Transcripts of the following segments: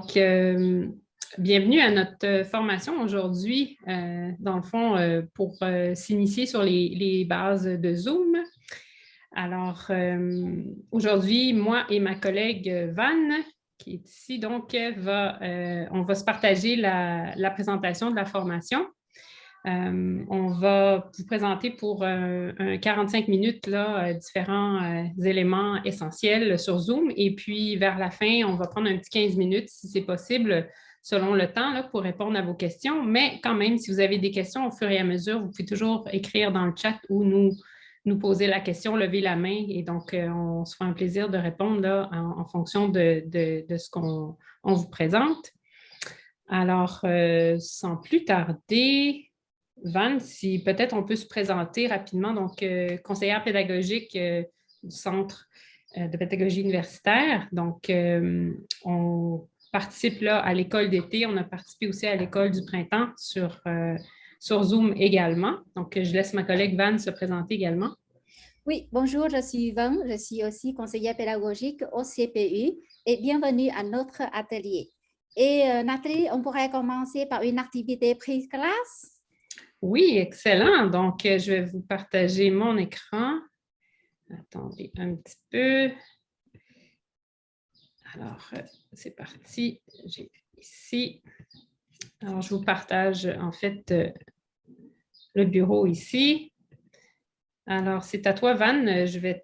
Donc, bienvenue à notre formation aujourd'hui, dans le fond, pour s'initier sur les bases de Zoom. Alors, aujourd'hui, moi et ma collègue Van, qui est ici, donc, on va se partager la présentation de la formation. On va vous présenter pour 45 minutes là, différents éléments essentiels sur Zoom. Et puis, vers la fin, on va prendre un petit 15 minutes, si c'est possible, selon le temps, là, pour répondre à vos questions. Mais quand même, si vous avez des questions au fur et à mesure, vous pouvez toujours écrire dans le chat ou nous poser la question, lever la main. Et donc, on se fait un plaisir de répondre là, en fonction de ce qu'on vous présente. Alors, sans plus tarder, Van, si peut-être on peut se présenter rapidement, donc conseillère pédagogique du Centre de pédagogie universitaire. Donc, on participe là à l'école d'été, on a participé aussi à l'école du printemps sur Zoom également. Donc, je laisse ma collègue Van se présenter également. Oui, bonjour, je suis Van, je suis aussi conseillère pédagogique au CPU et bienvenue à notre atelier. Et Nathalie, on pourrait commencer par une activité prise classe? Oui, excellent. Donc, je vais vous partager mon écran. Attendez un petit peu. Alors, c'est parti. J'ai ici. Alors, je vous partage en fait le bureau ici. Alors, c'est à toi, Van. Je vais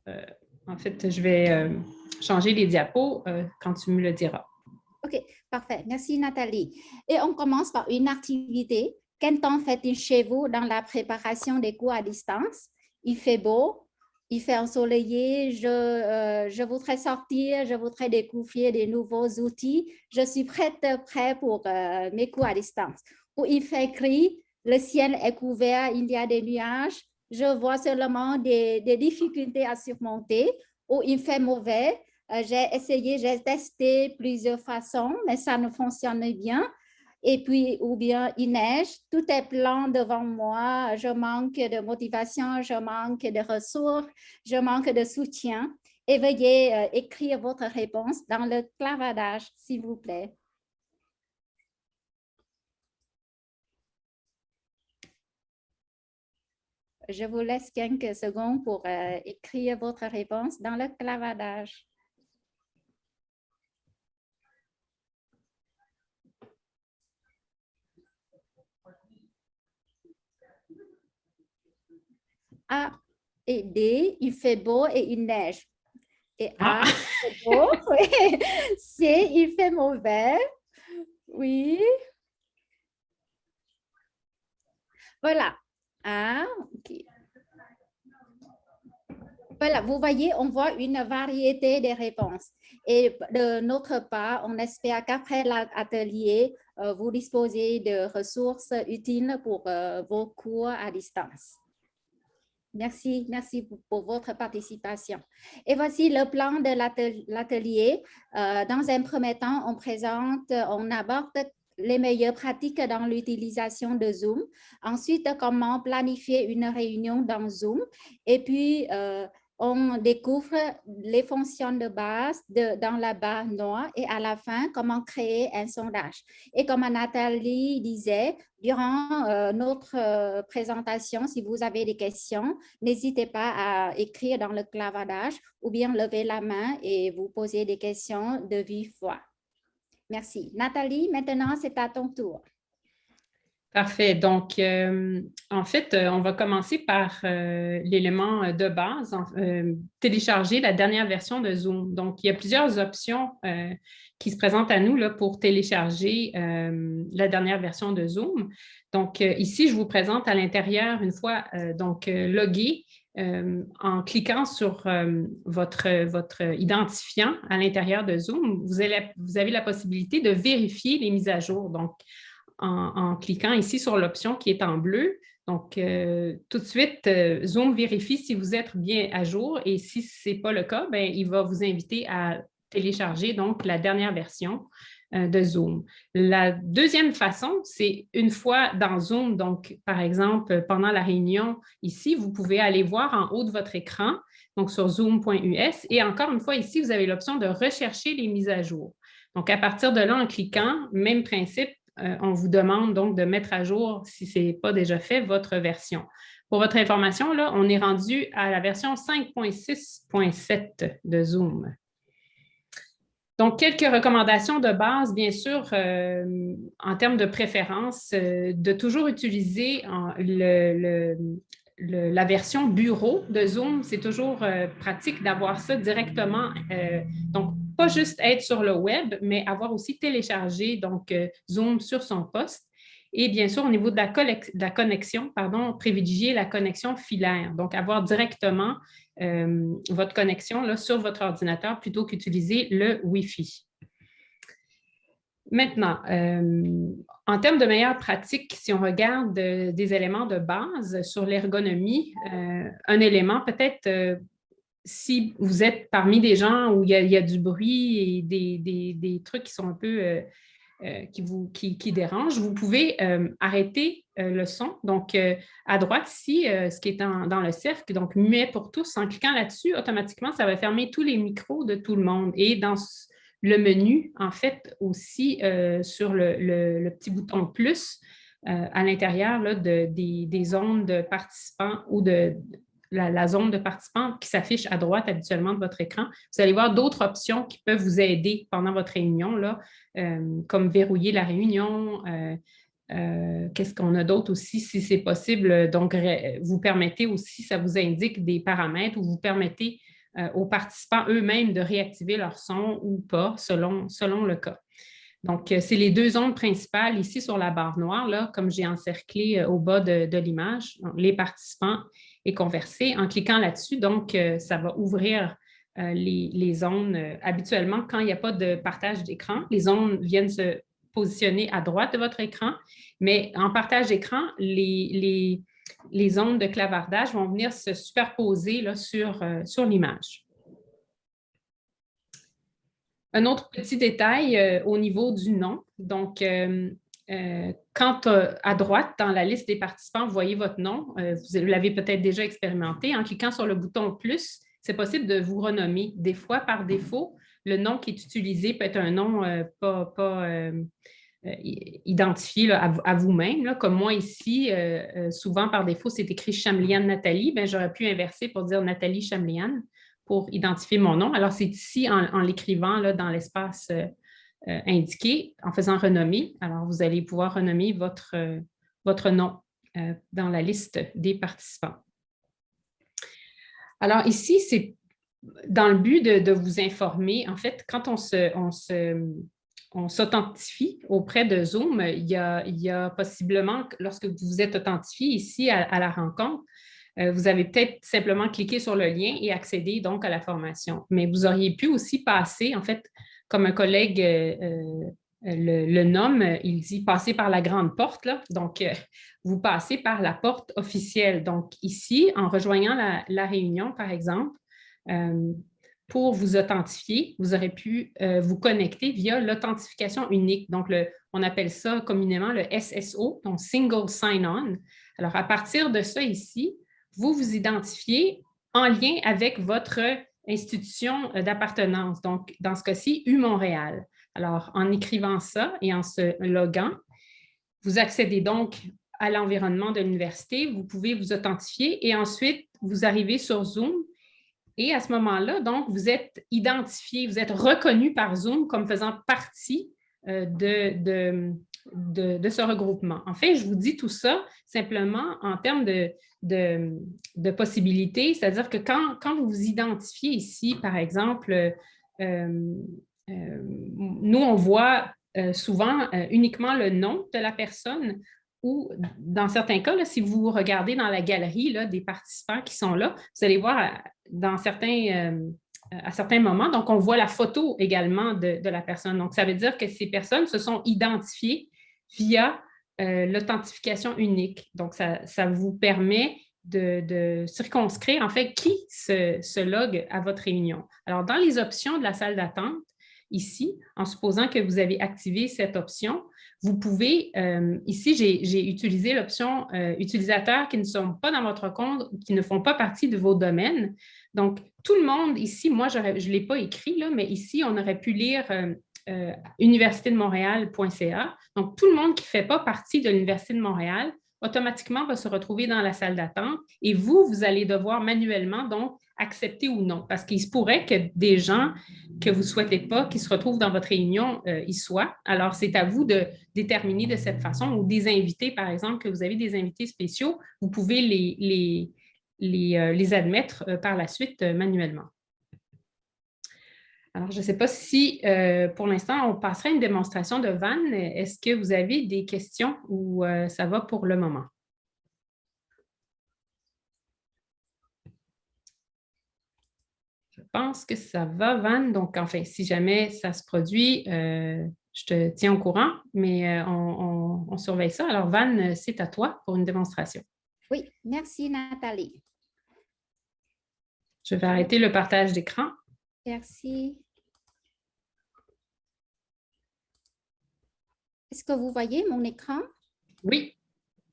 je vais changer les diapos quand tu me le diras. OK, parfait. Merci, Nathalie. Et on commence par une activité. Quel temps fait-il chez vous dans la préparation des cours à distance? Il fait beau, il fait ensoleillé, je voudrais sortir, je voudrais découvrir des nouveaux outils. Je suis prêt pour mes cours à distance. Ou il fait gris, le ciel est couvert, il y a des nuages, je vois seulement des difficultés à surmonter. Ou il fait mauvais, j'ai testé plusieurs façons, mais ça ne fonctionnait bien. Et puis, ou bien il neige, tout est blanc devant moi, je manque de motivation, je manque de ressources, je manque de soutien. Et veuillez écrire votre réponse dans le clavardage, s'il vous plaît. Je vous laisse quelques secondes pour écrire votre réponse dans le clavardage. A et D, il fait beau et il neige. Et A, il fait beau. C, il fait mauvais. Oui. Voilà. Ah, OK. Voilà, vous voyez, on voit une variété de réponses. Et de notre part, on espère qu'après l'atelier, vous disposez de ressources utiles pour vos cours à distance. Merci, merci pour votre participation. Et voici le plan de l'atelier. Dans un premier temps, on aborde les meilleures pratiques dans l'utilisation de Zoom. Ensuite, comment planifier une réunion dans Zoom. Et puis, on découvre les fonctions de base dans la barre noire et à la fin, comment créer un sondage. Et comme Nathalie disait, durant notre présentation, si vous avez des questions, n'hésitez pas à écrire dans le clavardage ou bien lever la main et vous poser des questions de vive voix. Merci. Nathalie, maintenant, c'est à ton tour. Parfait. Donc, en fait, on va commencer par l'élément de base, télécharger la dernière version de Zoom. Donc, il y a plusieurs options qui se présentent à nous là, pour télécharger la dernière version de Zoom. Donc, ici, je vous présente à l'intérieur, une fois logué, en cliquant sur votre identifiant à l'intérieur de Zoom, vous avez la possibilité de vérifier les mises à jour. Donc, en cliquant ici sur l'option qui est en bleu. Donc, tout de suite, Zoom vérifie si vous êtes bien à jour et si ce n'est pas le cas, bien, il va vous inviter à télécharger donc la dernière version de Zoom. La deuxième façon, c'est une fois dans Zoom, donc par exemple, pendant la réunion ici, vous pouvez aller voir en haut de votre écran, donc sur zoom.us et encore une fois ici, vous avez l'option de rechercher les mises à jour. Donc, à partir de là, en cliquant, même principe, on vous demande donc de mettre à jour, si ce n'est pas déjà fait, votre version. Pour votre information, là, on est rendu à la version 5.6.7 de Zoom. Donc, quelques recommandations de base, bien sûr, en termes de préférence, de toujours utiliser la version bureau de Zoom. C'est toujours pratique d'avoir ça directement. Donc, pas juste être sur le web, mais avoir aussi téléchargé donc, Zoom sur son poste. Et bien sûr, au niveau de la connexion, privilégier la connexion filaire. Donc, avoir directement votre connexion là, sur votre ordinateur plutôt qu'utiliser le Wi-Fi. Maintenant, en termes de meilleures pratiques, si on regarde des éléments de base sur l'ergonomie, un élément peut-être, si vous êtes parmi des gens où il y a du bruit et des trucs qui sont un peu qui dérangent, vous pouvez arrêter le son. Donc, à droite ici, ce qui est dans le cercle, donc muet pour tous, en cliquant là-dessus, automatiquement, ça va fermer tous les micros de tout le monde. Et dans le menu, en fait, aussi sur le petit bouton plus, à l'intérieur des zones de participants ou de la zone de participants qui s'affiche à droite habituellement de votre écran. Vous allez voir d'autres options qui peuvent vous aider pendant votre réunion, là, comme verrouiller la réunion. Qu'est-ce qu'on a d'autre aussi, si c'est possible? Donc, vous permettez aussi, ça vous indique des paramètres où vous permettez aux participants eux-mêmes de réactiver leur son ou pas, selon le cas. Donc, c'est les deux zones principales ici sur la barre noire, là, comme j'ai encerclé au bas de l'image, les participants et converser. En cliquant là-dessus, donc, ça va ouvrir les zones. Habituellement, quand il n'y a pas de partage d'écran, les zones viennent se positionner à droite de votre écran, mais en partage d'écran, les zones de clavardage vont venir se superposer là, sur l'image. Un autre petit détail au niveau du nom. Donc, quand à droite, dans la liste des participants, vous voyez votre nom, vous l'avez peut-être déjà expérimenté. En cliquant sur le bouton « Plus », c'est possible de vous renommer. Des fois, par défaut, le nom qui est utilisé peut être un nom pas identifié là, à vous-même. Comme moi ici, souvent par défaut, c'est écrit Chamliane Nathalie. Bien, j'aurais pu inverser pour dire Nathalie Chamliane pour identifier mon nom. Alors, c'est ici, en l'écrivant dans l'espace indiqué, en faisant renommer. Alors, vous allez pouvoir renommer votre nom dans la liste des participants. Alors, ici, c'est dans le but de vous informer. En fait, quand on s'authentifie auprès de Zoom, il y a possiblement, lorsque vous vous êtes authentifié ici à la rencontre, vous avez peut-être simplement cliqué sur le lien et accédé donc à la formation. Mais vous auriez pu aussi passer, en fait, comme un collègue le nomme, il dit passer par la grande porte. Là. Donc, vous passez par la porte officielle. Donc, ici, en rejoignant la réunion, par exemple, pour vous authentifier, vous aurez pu vous connecter via l'authentification unique. Donc, on appelle ça communément le SSO, donc Single Sign-On. Alors, à partir de ça ici, vous vous identifiez en lien avec votre institution d'appartenance. Donc, dans ce cas-ci, U-Montréal. Alors, en écrivant ça et en se loguant, vous accédez donc à l'environnement de l'université, vous pouvez vous authentifier et ensuite, vous arrivez sur Zoom et à ce moment-là, donc, vous êtes identifié, vous êtes reconnu par Zoom comme faisant partie de ce regroupement. En fait, je vous dis tout ça simplement en termes de possibilités, c'est-à-dire que quand vous vous identifiez ici, par exemple, nous, on voit souvent uniquement le nom de la personne ou, dans certains cas, là, si vous regardez dans la galerie là, des participants qui sont là, vous allez voir à certains moments, donc on voit la photo également de la personne. Donc, ça veut dire que ces personnes se sont identifiées via l'authentification unique. Donc, ça vous permet de circonscrire, en fait, qui se logue à votre réunion. Alors, dans les options de la salle d'attente, ici, en supposant que vous avez activé cette option, vous pouvez, ici, j'ai utilisé l'option utilisateurs qui ne sont pas dans votre compte, qui ne font pas partie de vos domaines. Donc, tout le monde ici, moi, je ne l'ai pas écrit, là, mais ici, on aurait pu lire universitédemontréal.ca. Donc, tout le monde qui ne fait pas partie de l'Université de Montréal automatiquement va se retrouver dans la salle d'attente et vous allez devoir manuellement donc accepter ou non, parce qu'il se pourrait que des gens que vous ne souhaitez pas qui se retrouvent dans votre réunion y soient. Alors, c'est à vous de déterminer de cette façon, ou des invités, par exemple, que vous avez des invités spéciaux, vous pouvez les admettre par la suite manuellement. Alors, je ne sais pas si, pour l'instant, on passerait à une démonstration de Van. Est-ce que vous avez des questions ou ça va pour le moment? Je pense que ça va, Van. Donc, enfin, si jamais ça se produit, je te tiens au courant, mais on surveille ça. Alors, Van, c'est à toi pour une démonstration. Oui, merci Nathalie. Je vais arrêter le partage d'écran. Merci. Est-ce que vous voyez mon écran? Oui.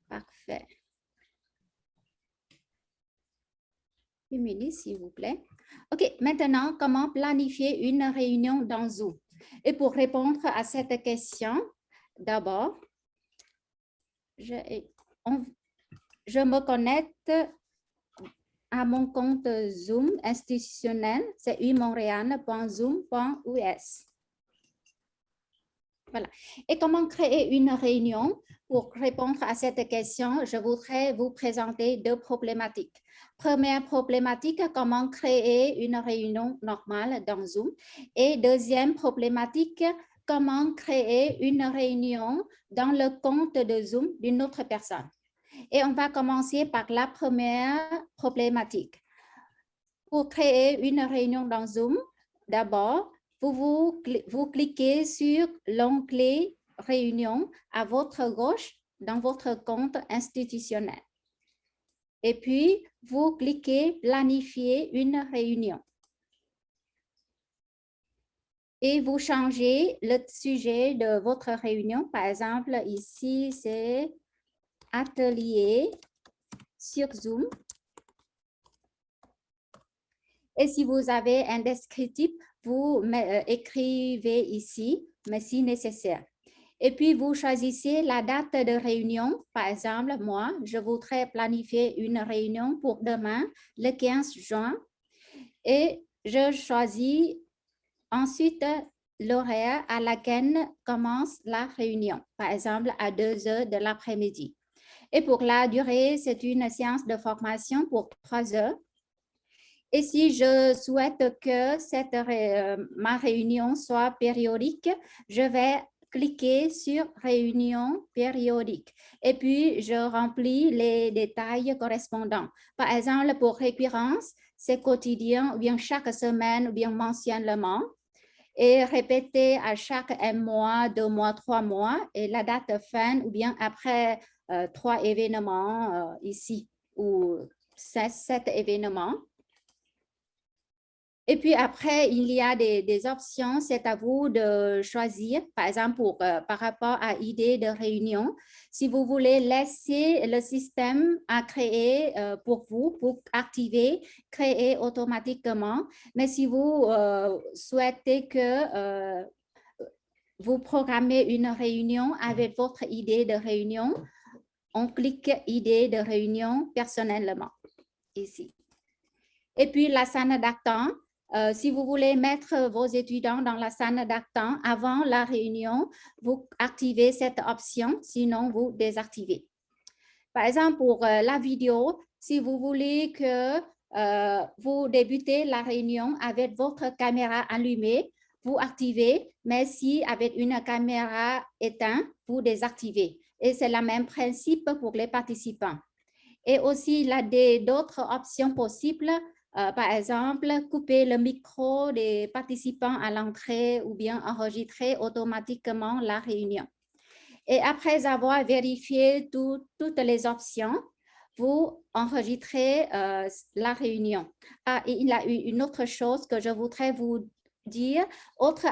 Parfait. Une minute, s'il vous plaît. OK, maintenant, comment planifier une réunion dans Zoom? Et pour répondre à cette question, d'abord, je me connecte à mon compte Zoom institutionnel, c'est umontréal.zoom.us. Voilà. Et comment créer une réunion? Pour répondre à cette question, je voudrais vous présenter deux problématiques. Première problématique, comment créer une réunion normale dans Zoom. Et deuxième problématique, comment créer une réunion dans le compte de Zoom d'une autre personne. Et on va commencer par la première problématique. Pour créer une réunion dans Zoom, d'abord, vous cliquez sur l'onglet Réunion à votre gauche dans votre compte institutionnel. Et puis, vous cliquez Planifier une réunion. Et vous changez le sujet de votre réunion. Par exemple, ici, c'est Atelier sur Zoom. Et si vous avez un descriptif, vous écrivez ici, mais si nécessaire. Et puis, vous choisissez la date de réunion. Par exemple, moi, je voudrais planifier une réunion pour demain, le 15 juin. Et je choisis ensuite l'horaire à laquelle commence la réunion. Par exemple, à 2 heures de l'après-midi. Et pour la durée, c'est une séance de formation pour 3 heures. Et si je souhaite que ma réunion soit périodique, je vais cliquer sur Réunion périodique. Et puis, je remplis les détails correspondants. Par exemple, pour récurrence, c'est quotidien ou bien chaque semaine ou bien mensuellement. Et répéter à chaque 1 mois, 2 mois, 3 mois et la date fin ou bien après 3 événements ici ou 7 événements. Et puis après, il y a des options, c'est à vous de choisir, par exemple, par rapport à idée de réunion. Si vous voulez laisser le système à créer pour vous, pour activer, créer automatiquement. Mais si vous souhaitez que vous programmez une réunion avec votre idée de réunion, on clique idée de réunion personnellement, ici. Et puis la salle d'attente. Si vous voulez mettre vos étudiants dans la salle d'attente avant la réunion, vous activez cette option, sinon vous désactivez. Par exemple, pour la vidéo, si vous voulez que vous débutez la réunion avec votre caméra allumée, vous activez, mais si avec une caméra éteinte, vous désactivez. Et c'est le même principe pour les participants. Et aussi, il y a d'autres options possibles. Par exemple, couper le micro des participants à l'entrée ou bien enregistrer automatiquement la réunion. Et après avoir vérifié toutes les options, vous enregistrez la réunion. Ah, et il y a une autre chose que je voudrais vous dire. Autre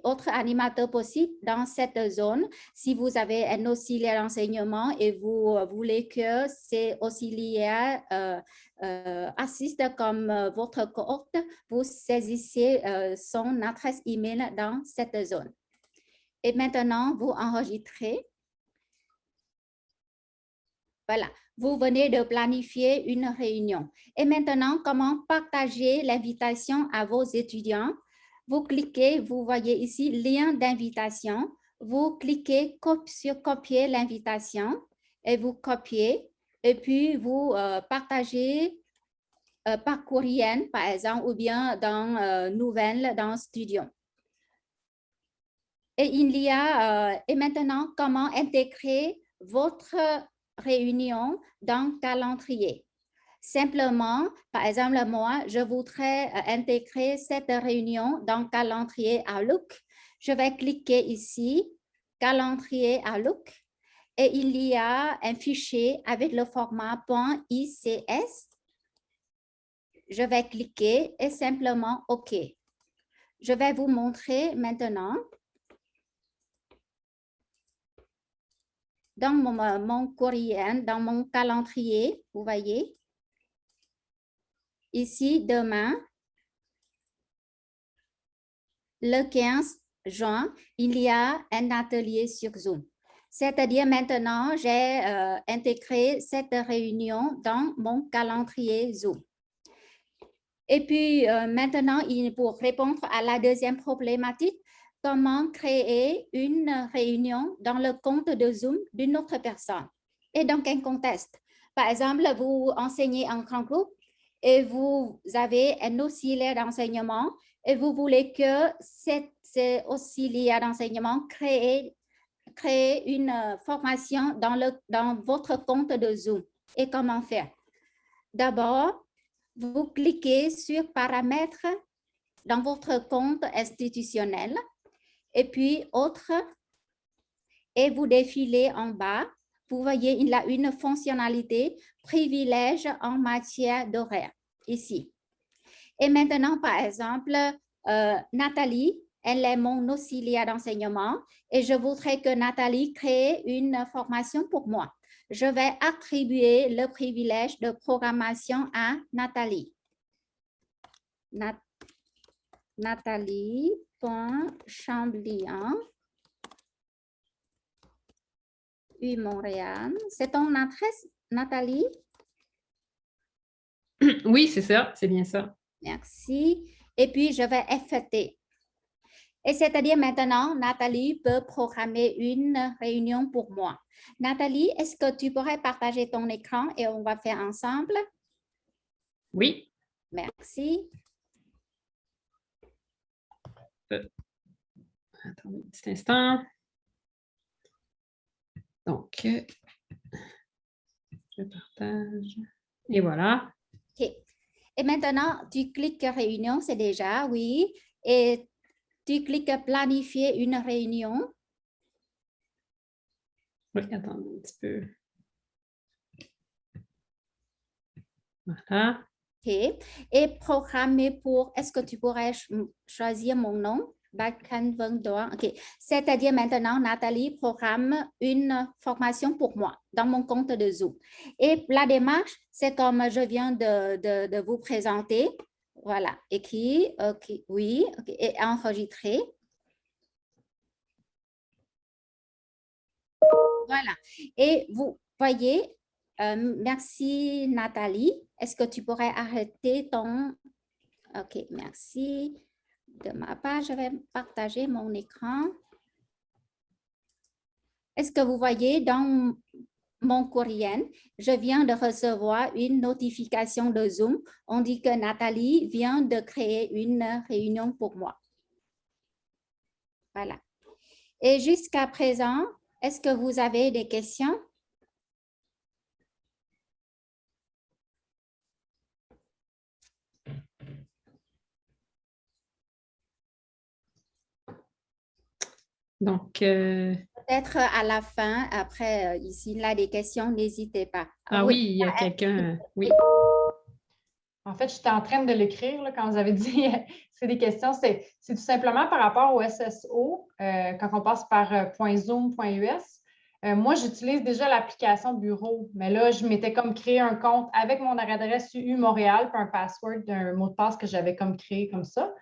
autre animateur possible dans cette zone. Si vous avez un auxiliaire d'enseignement et vous voulez que ces auxiliaires assistent comme votre cohorte, vous saisissez son adresse email dans cette zone. Et maintenant, vous enregistrez. Voilà, vous venez de planifier une réunion. Et maintenant, comment partager l'invitation à vos étudiants? Vous cliquez, vous voyez ici, lien d'invitation. Vous cliquez sur copier l'invitation et vous copiez. Et puis, vous partagez par courriel, par exemple, ou bien dans Nouvelles, dans Studio. Et il y a, et maintenant, comment intégrer votre réunion dans calendrier. Simplement, par exemple, moi, je voudrais intégrer cette réunion dans calendrier Outlook. Je vais cliquer ici, calendrier Outlook, et il y a un fichier avec le format .ics. Je vais cliquer et simplement OK. Je vais vous montrer maintenant. Dans mon courriel, dans mon calendrier, vous voyez, ici, demain, le 15 juin, il y a un atelier sur Zoom. C'est-à-dire maintenant, j'ai intégré cette réunion dans mon calendrier Zoom. Et puis maintenant, pour répondre à la deuxième problématique, comment créer une réunion dans le compte de Zoom d'une autre personne et dans quel contexte. Par exemple, vous enseignez en grand groupe et vous avez un auxiliaire d'enseignement et vous voulez que cet auxiliaire d'enseignement crée une formation dans votre compte de Zoom. Et comment faire? D'abord, vous cliquez sur Paramètres dans votre compte institutionnel. Et puis, autre, et vous défilez en bas. Vous voyez, il a une fonctionnalité privilège en matière d'horaire, ici. Et maintenant, par exemple, Nathalie, elle est mon auxiliaire d'enseignement et je voudrais que Nathalie crée une formation pour moi. Je vais attribuer le privilège de programmation à Nathalie. Nathalie.Chamblian, Montréal. C'est ton adresse, Nathalie? Oui, c'est ça, c'est bien ça. Merci. Et puis, je vais effectuer. Et c'est-à-dire maintenant, Nathalie peut programmer une réunion pour moi. Nathalie, est-ce que tu pourrais partager ton écran et on va faire ensemble? Oui. Merci. Attendez un petit instant. Donc, je partage. Et voilà. OK. Et maintenant, tu cliques réunion, c'est déjà, oui. Et tu cliques planifier une réunion. Oui, attendez un petit peu. Voilà. OK. Et programmer pour, est-ce que tu pourrais choisir mon nom? OK. C'est-à-dire maintenant, Nathalie programme une formation pour moi dans mon compte de Zoom. Et la démarche, c'est comme je viens de vous présenter. Voilà, écrit, OK, oui, okay. Et enregistrer. Voilà. Et vous voyez, merci Nathalie. Est-ce que tu pourrais arrêter ton... OK, merci. De ma part, je vais partager mon écran. Est-ce que vous voyez dans mon courriel, je viens de recevoir une notification de Zoom. On dit que Nathalie vient de créer une réunion pour moi. Voilà. Et jusqu'à présent, est-ce que vous avez des questions? Donc, peut-être à la fin, après, ici, là, des questions, n'hésitez pas. ah oui, il y a quelqu'un, oui. En fait, j'étais en train de l'écrire là, quand vous avez dit c'est des questions. C'est tout simplement par rapport au SSO, quand on passe par .zoom, .us. Moi, j'utilise déjà l'application bureau, mais là, je m'étais comme créé un compte avec mon adresse UU Montréal, puis un password, un mot de passe que j'avais comme créé comme ça.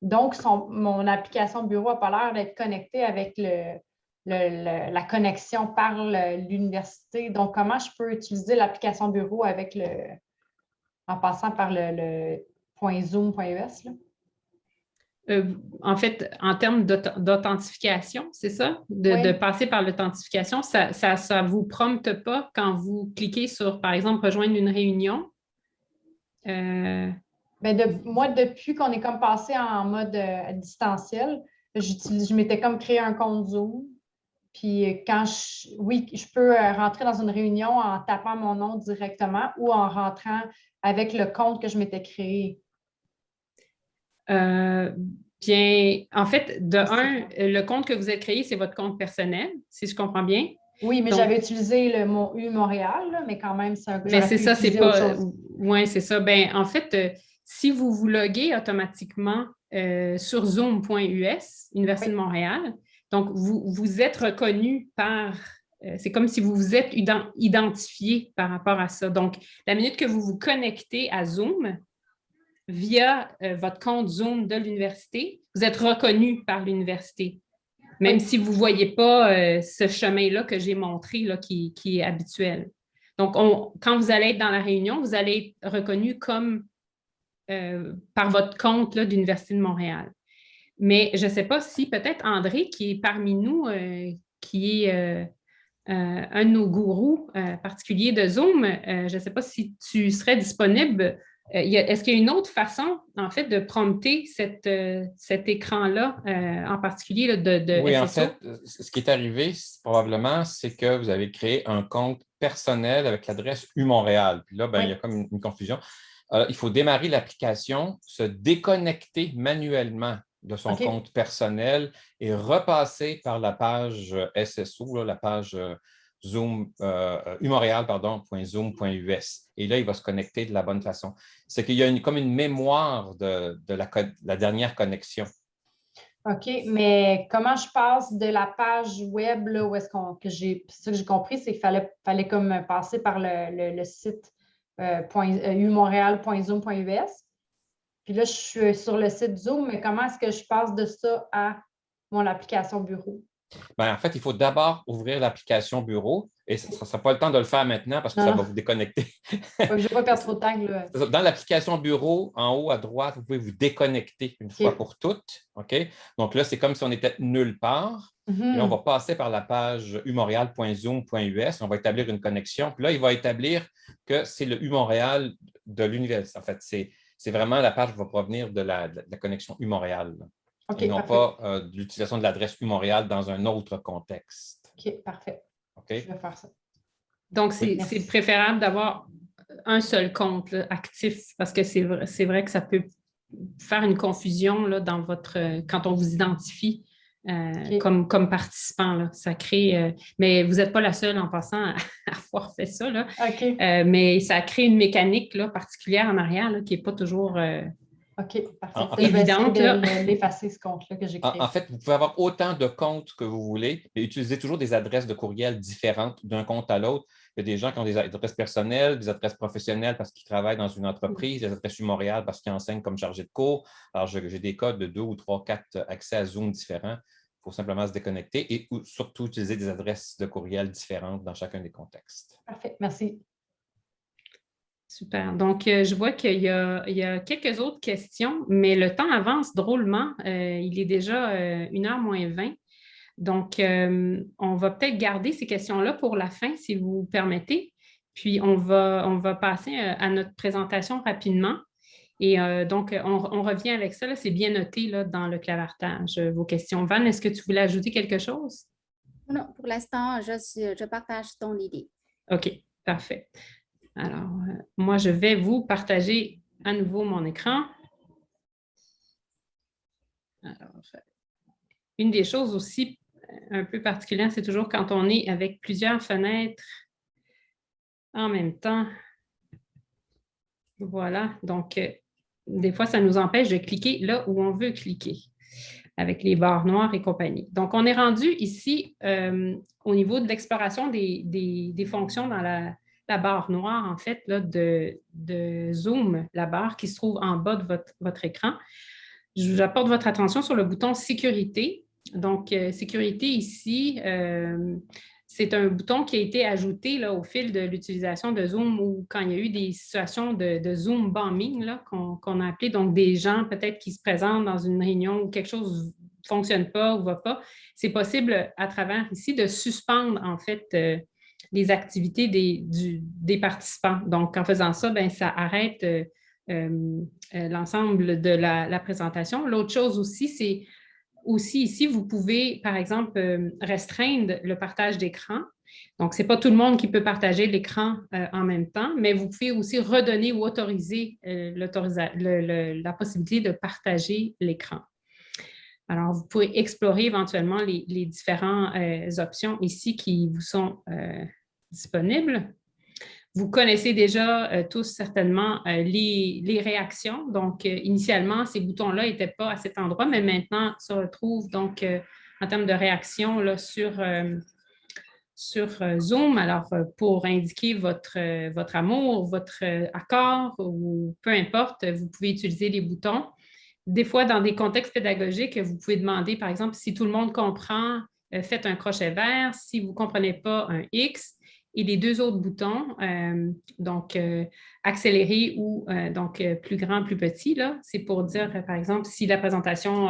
Donc, mon application bureau n'a pas l'air d'être connectée avec la connexion par l'université. Donc, comment je peux utiliser l'application bureau avec en passant par le .zoom, .us, là? En fait, en termes d'authentification, c'est ça? Oui. De passer par l'authentification, ça ne vous prompte pas quand vous cliquez sur, par exemple, rejoindre une réunion? Moi, depuis qu'on est comme passé en mode distanciel, je m'étais comme créé un compte Zoom. Puis oui, je peux rentrer dans une réunion en tapant mon nom directement ou en rentrant avec le compte que je m'étais créé. Bien, en fait, le compte que vous avez créé, c'est votre compte personnel, si je comprends bien. Oui, mais j'avais utilisé mon U Montréal, là, mais quand même, Mais c'est ça, c'est pas. Oui, c'est ça. Ben, en fait, si vous vous loguez automatiquement sur zoom.us, Université de Montréal, donc vous êtes reconnu par. C'est comme si vous vous êtes identifié par rapport à ça. Donc, la minute que vous vous connectez à Zoom via votre compte Zoom de l'université, vous êtes reconnu par l'université. Même si vous ne voyez pas ce chemin-là que j'ai montré, là, qui est habituel. Donc, quand vous allez être dans la réunion, vous allez être reconnu comme par votre compte là, d'Université de Montréal. Mais je ne sais pas si peut-être André, qui est parmi nous, qui est un de nos gourous particuliers de Zoom, je ne sais pas si tu serais disponible. Est-ce qu'il y a une autre façon, en fait, de prompter cet écran-là, en particulier là, de Oui, SSO? en fait, ce qui est arrivé, probablement, c'est que vous avez créé un compte personnel avec l'adresse U-Montréal. Puis là, il y a comme une confusion. Il faut démarrer l'application, se déconnecter manuellement de son compte personnel et repasser par la page SSO, là, la page Zoom, umontréal, pardon, .zoom.us. Et là, il va se connecter de la bonne façon. C'est qu'il y a comme une mémoire de la dernière connexion. OK, mais comment je passe de la page web, là, où est-ce que j'ai compris, c'est qu'il fallait comme passer par le site umontréal.zoom.us. Puis là, je suis sur le site Zoom, mais comment est-ce que je passe de ça à mon application bureau? Bien, en fait, il faut d'abord ouvrir l'application bureau et ça ne sera pas le temps de le faire maintenant parce que ça va vous déconnecter. Je ne vais pas perdre trop de temps. Là. Dans l'application bureau, en haut à droite, vous pouvez vous déconnecter une fois pour toutes. OK? Donc là, c'est comme si on était nulle part. Et là, on va passer par la page umontréal.zoom.us. On va établir une connexion. Puis là, il va établir que c'est le U-Montréal de l'université. En fait, c'est vraiment la page qui va provenir de la connexion U-Montréal. Okay, et non pas de l'utilisation de l'adresse U-Montréal dans un autre contexte. OK, parfait. Okay? Je vais faire ça. Donc, c'est préférable d'avoir un seul compte là, actif parce que c'est vrai que ça peut faire une confusion là, quand on vous identifie comme participant. Là. Ça crée, mais vous n'êtes pas la seule en passant à avoir fait ça. Là. Mais ça crée une mécanique là, particulière en arrière là, qui n'est pas toujours... OK, parfait. Je vais essayer de l'effacer, ce compte-là que j'ai créé. En fait, vous pouvez avoir autant de comptes que vous voulez, mais utilisez toujours des adresses de courriel différentes d'un compte à l'autre. Il y a des gens qui ont des adresses personnelles, des adresses professionnelles parce qu'ils travaillent dans une entreprise, des adresses Montréal parce qu'ils enseignent comme chargé de cours. Alors, j'ai des codes de 2 ou 3, 4 accès à Zoom différents. Il faut simplement se déconnecter et surtout utiliser des adresses de courriel différentes dans chacun des contextes. Parfait, merci. Super. Donc, je vois qu'il y a quelques autres questions, mais le temps avance drôlement. Il est déjà 1h moins 20. Donc, on va peut-être garder ces questions-là pour la fin, si vous permettez. Puis, on va passer à notre présentation rapidement. Et donc, on revient avec ça. C'est bien noté là, dans le clavardage, vos questions. Van, est-ce que tu voulais ajouter quelque chose? Non, pour l'instant, je partage ton idée. OK, parfait. Alors, moi, je vais vous partager à nouveau mon écran. Alors, une des choses aussi un peu particulières, c'est toujours quand on est avec plusieurs fenêtres en même temps. Voilà. Donc, des fois, ça nous empêche de cliquer là où on veut cliquer avec les barres noires et compagnie. Donc, on est rendu ici au niveau de l'exploration des fonctions dans la barre noire, en fait, là, de Zoom, la barre qui se trouve en bas de votre écran. J'apporte votre attention sur le bouton « Sécurité ». Donc, sécurité ici, c'est un bouton qui a été ajouté là, au fil de l'utilisation de Zoom ou quand il y a eu des situations de Zoom bombing qu'on a appelé, donc des gens peut-être qui se présentent dans une réunion où quelque chose ne fonctionne pas ou ne va pas. C'est possible à travers ici de suspendre en fait les activités des participants. Donc, en faisant ça, bien, ça arrête l'ensemble de la présentation. L'autre chose aussi, c'est aussi ici, vous pouvez, par exemple, restreindre le partage d'écran. Donc, ce n'est pas tout le monde qui peut partager l'écran en même temps, mais vous pouvez aussi redonner ou autoriser la possibilité de partager l'écran. Alors, vous pouvez explorer éventuellement les différentes options ici qui vous sont disponibles. Vous connaissez déjà tous certainement les réactions. Donc, initialement, ces boutons-là n'étaient pas à cet endroit, mais maintenant se retrouvent donc en termes de réaction là, sur Zoom. Alors, pour indiquer votre amour, votre accord ou peu importe, vous pouvez utiliser les boutons. Des fois, dans des contextes pédagogiques, vous pouvez demander, par exemple, si tout le monde comprend, faites un crochet vert. Si vous ne comprenez pas, un X. Et les deux autres boutons, donc accélérer ou donc plus grand, plus petit, là, c'est pour dire, par exemple, si la présentation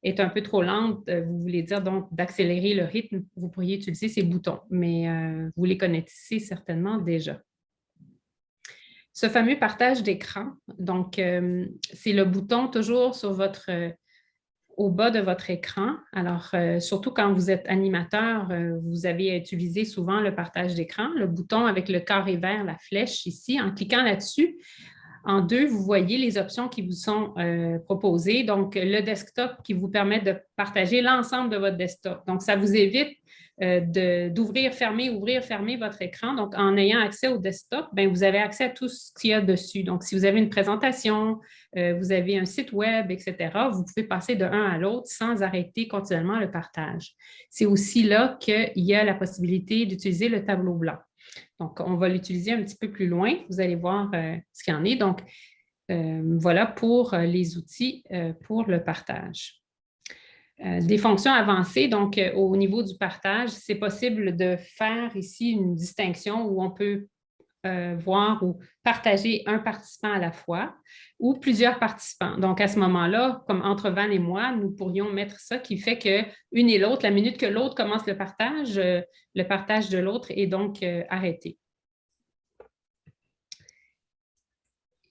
est un peu trop lente, vous voulez dire donc d'accélérer le rythme, vous pourriez utiliser ces boutons, mais vous les connaissez certainement déjà. Ce fameux partage d'écran, donc c'est le bouton toujours sur au bas de votre écran. Alors, surtout quand vous êtes animateur, vous avez utilisé souvent le partage d'écran, le bouton avec le carré vert, la flèche ici. En cliquant là-dessus, en deux, vous voyez les options qui vous sont proposées. Donc, le desktop qui vous permet de partager l'ensemble de votre desktop. Donc, ça vous évite d'ouvrir, fermer, ouvrir, fermer votre écran. Donc, en ayant accès au desktop, bien, vous avez accès à tout ce qu'il y a dessus. Donc, si vous avez une présentation, vous avez un site web, etc., vous pouvez passer de un à l'autre sans arrêter continuellement le partage. C'est aussi là qu'il y a la possibilité d'utiliser le tableau blanc. Donc, on va l'utiliser un petit peu plus loin. Vous allez voir ce qu'il y en est. Donc, voilà pour les outils pour le partage. Des fonctions avancées, donc au niveau du partage, c'est possible de faire ici une distinction où on peut voir ou partager un participant à la fois ou plusieurs participants. Donc, à ce moment-là, comme entre Van et moi, nous pourrions mettre ça qui fait qu'une et l'autre, la minute que l'autre commence le partage de l'autre est donc arrêté.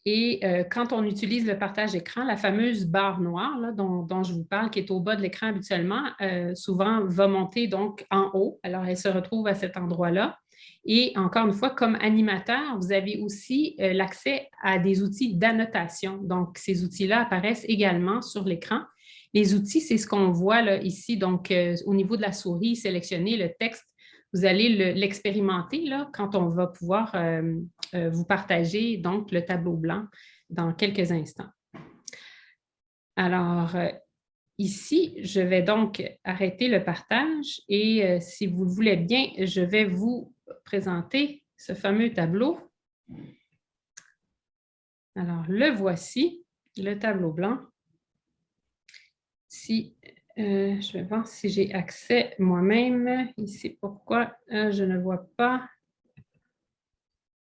Et quand on utilise le partage d'écran, la fameuse barre noire là, dont je vous parle, qui est au bas de l'écran habituellement, souvent va monter donc en haut. Alors, elle se retrouve à cet endroit-là. Et encore une fois, comme animateur, vous avez aussi l'accès à des outils d'annotation. Donc, ces outils-là apparaissent également sur l'écran. Les outils, c'est ce qu'on voit là, ici. Donc, au niveau de la souris, sélectionner le texte. Vous allez l'expérimenter là, quand on va pouvoir vous partager donc, le tableau blanc dans quelques instants. Alors, ici, je vais donc arrêter le partage et si vous le voulez bien, je vais vous présenter ce fameux tableau. Alors, le voici, le tableau blanc. Si je vais voir si j'ai accès moi-même. Ici, pourquoi je ne vois pas.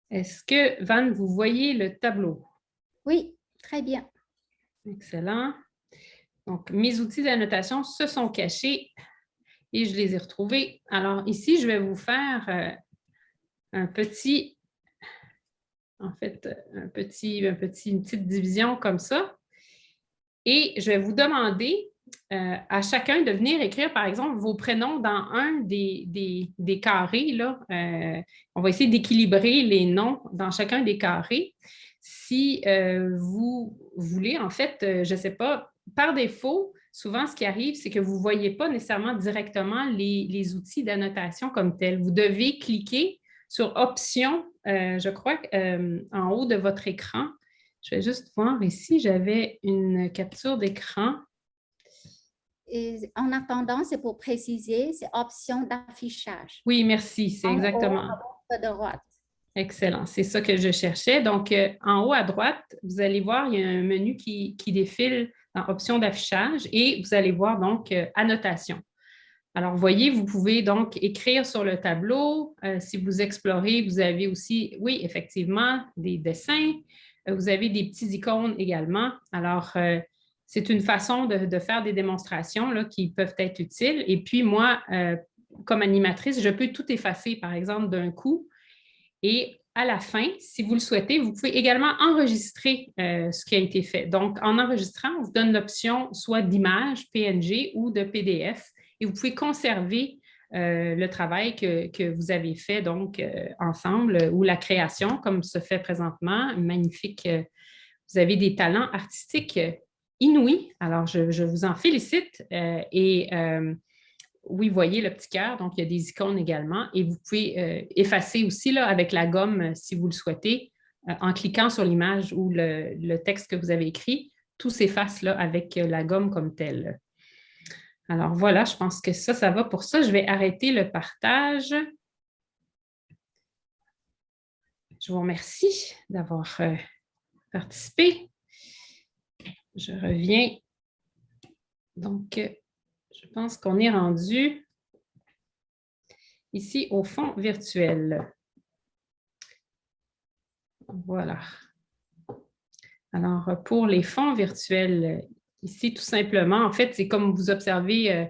Est-ce que, Van, vous voyez le tableau? Oui, très bien. Excellent. Donc, mes outils d'annotation se sont cachés et je les ai retrouvés. Alors, ici, je vais vous faire une petite division comme ça. Et je vais vous demander à chacun de venir écrire, par exemple, vos prénoms dans un des carrés. Là. On va essayer d'équilibrer les noms dans chacun des carrés. Si vous voulez, en fait, je ne sais pas, par défaut, souvent, ce qui arrive, c'est que vous ne voyez pas nécessairement directement les outils d'annotation comme tels. Vous devez cliquer sur « Options », je crois, en haut de votre écran, Je vais juste voir ici, j'avais une capture d'écran. Et en attendant, c'est pour préciser, c'est option d'affichage. Oui, merci, c'est exactement. En haut à droite. Excellent, c'est ça que je cherchais. Donc, en haut à droite, vous allez voir, il y a un menu qui défile dans option d'affichage et vous allez voir donc annotation. Alors, voyez, vous pouvez donc écrire sur le tableau. Si vous explorez, vous avez aussi, oui, effectivement, des dessins. Vous avez des petits icônes également. Alors, c'est une façon de faire des démonstrations là, qui peuvent être utiles. Et puis, moi, comme animatrice, je peux tout effacer, par exemple, d'un coup. Et à la fin, si vous le souhaitez, vous pouvez également enregistrer ce qui a été fait. Donc, en enregistrant, on vous donne l'option soit d'image, PNG ou de PDF. Et vous pouvez conserver le travail que vous avez fait donc ensemble ou la création, comme se fait présentement. Magnifique. Vous avez des talents artistiques inouïs. Alors, je vous en félicite. Oui, vous voyez le petit cœur, donc il y a des icônes également. Et vous pouvez effacer aussi là, avec la gomme, si vous le souhaitez, en cliquant sur l'image ou le texte que vous avez écrit. Tout s'efface là, avec la gomme comme telle. Alors voilà, je pense que ça va pour ça. Je vais arrêter le partage. Je vous remercie d'avoir participé. Je reviens. Donc, je pense qu'on est rendu ici au fond virtuel. Voilà. Alors, pour les fonds virtuels, ici, tout simplement, en fait, c'est comme vous observez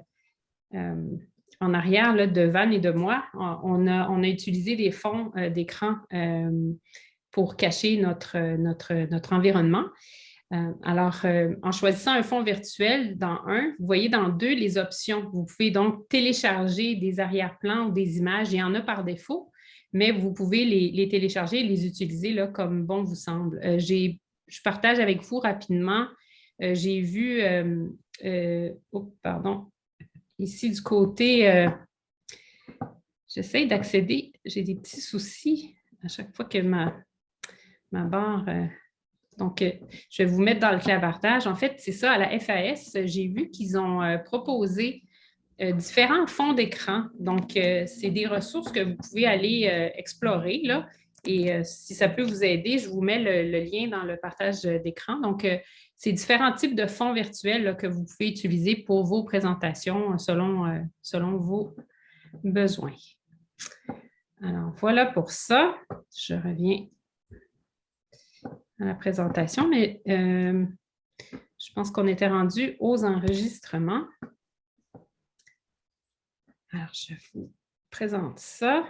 en arrière là, de Van et de moi, on a utilisé des fonds d'écran pour cacher notre environnement. Alors, en choisissant un fond virtuel dans un, vous voyez dans deux les options. Vous pouvez donc télécharger des arrière-plans ou des images. Il y en a par défaut, mais vous pouvez les télécharger et les utiliser là, comme bon vous semble. Je partage avec vous rapidement. J'ai vu, pardon, ici du côté, j'essaie d'accéder. J'ai des petits soucis à chaque fois que ma barre... Donc, je vais vous mettre dans le clavartage. En fait, c'est ça, à la FAS, j'ai vu qu'ils ont proposé différents fonds d'écran. Donc, c'est des ressources que vous pouvez aller explorer, là. Et si ça peut vous aider, je vous mets le lien dans le partage d'écran. Donc, c'est différents types de fonds virtuels là, que vous pouvez utiliser pour vos présentations selon vos besoins. Alors, voilà pour ça. Je reviens à la présentation, mais je pense qu'on était rendu aux enregistrements. Alors, je vous présente ça.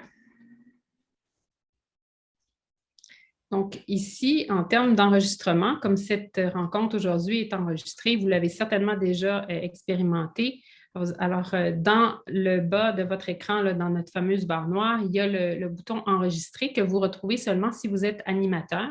Donc, ici, en termes d'enregistrement, comme cette rencontre aujourd'hui est enregistrée, vous l'avez certainement déjà expérimenté. Alors, dans le bas de votre écran, là, dans notre fameuse barre noire, il y a le bouton « Enregistrer » que vous retrouvez seulement si vous êtes animateur.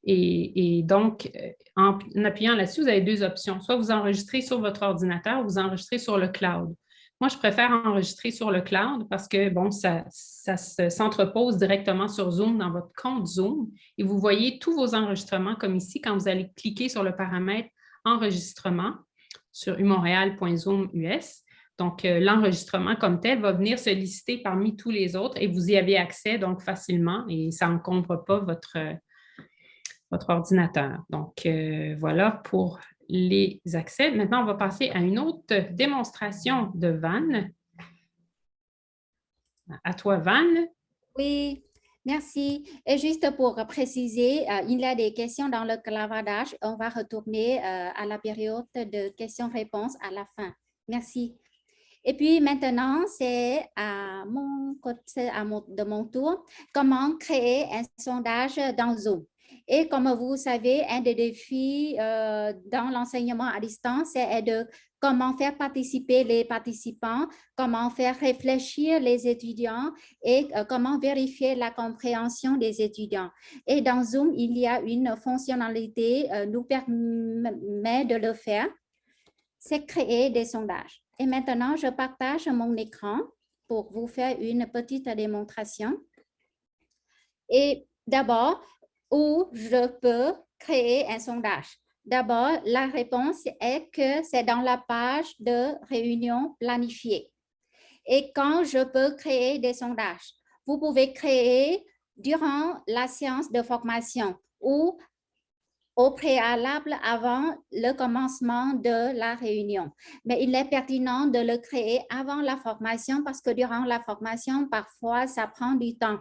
Et donc, en appuyant là-dessus, vous avez deux options. Soit vous enregistrez sur votre ordinateur ou vous enregistrez sur le cloud. Moi, je préfère enregistrer sur le cloud parce que, bon, ça s'entrepose directement sur Zoom, dans votre compte Zoom. Et vous voyez tous vos enregistrements, comme ici, quand vous allez cliquer sur le paramètre « Enregistrement » sur umontréal.zoom.us. Donc, l'enregistrement comme tel va venir se lister parmi tous les autres et vous y avez accès donc facilement et ça n'encombre pas votre ordinateur. Donc, voilà pour les accès. Maintenant, on va passer à une autre démonstration de Van. À toi, Van. Oui, merci. Et juste pour préciser, il y a des questions dans le clavardage. On va retourner à la période de questions-réponses à la fin. Merci. Et puis maintenant, c'est à mon côté, de mon tour, comment créer un sondage dans Zoom. Et comme vous savez, un des défis dans l'enseignement à distance, c'est de comment faire participer les participants, comment faire réfléchir les étudiants et comment vérifier la compréhension des étudiants. Et dans Zoom, il y a une fonctionnalité qui nous permet de le faire, c'est créer des sondages. Et maintenant, je partage mon écran pour vous faire une petite démonstration. Et d'abord, ou je peux créer un sondage. D'abord, la réponse est que c'est dans la page de réunion planifiée. Et quand je peux créer des sondages, vous pouvez créer durant la séance de formation ou au préalable avant le commencement de la réunion. Mais il est pertinent de le créer avant la formation parce que durant la formation, parfois, ça prend du temps.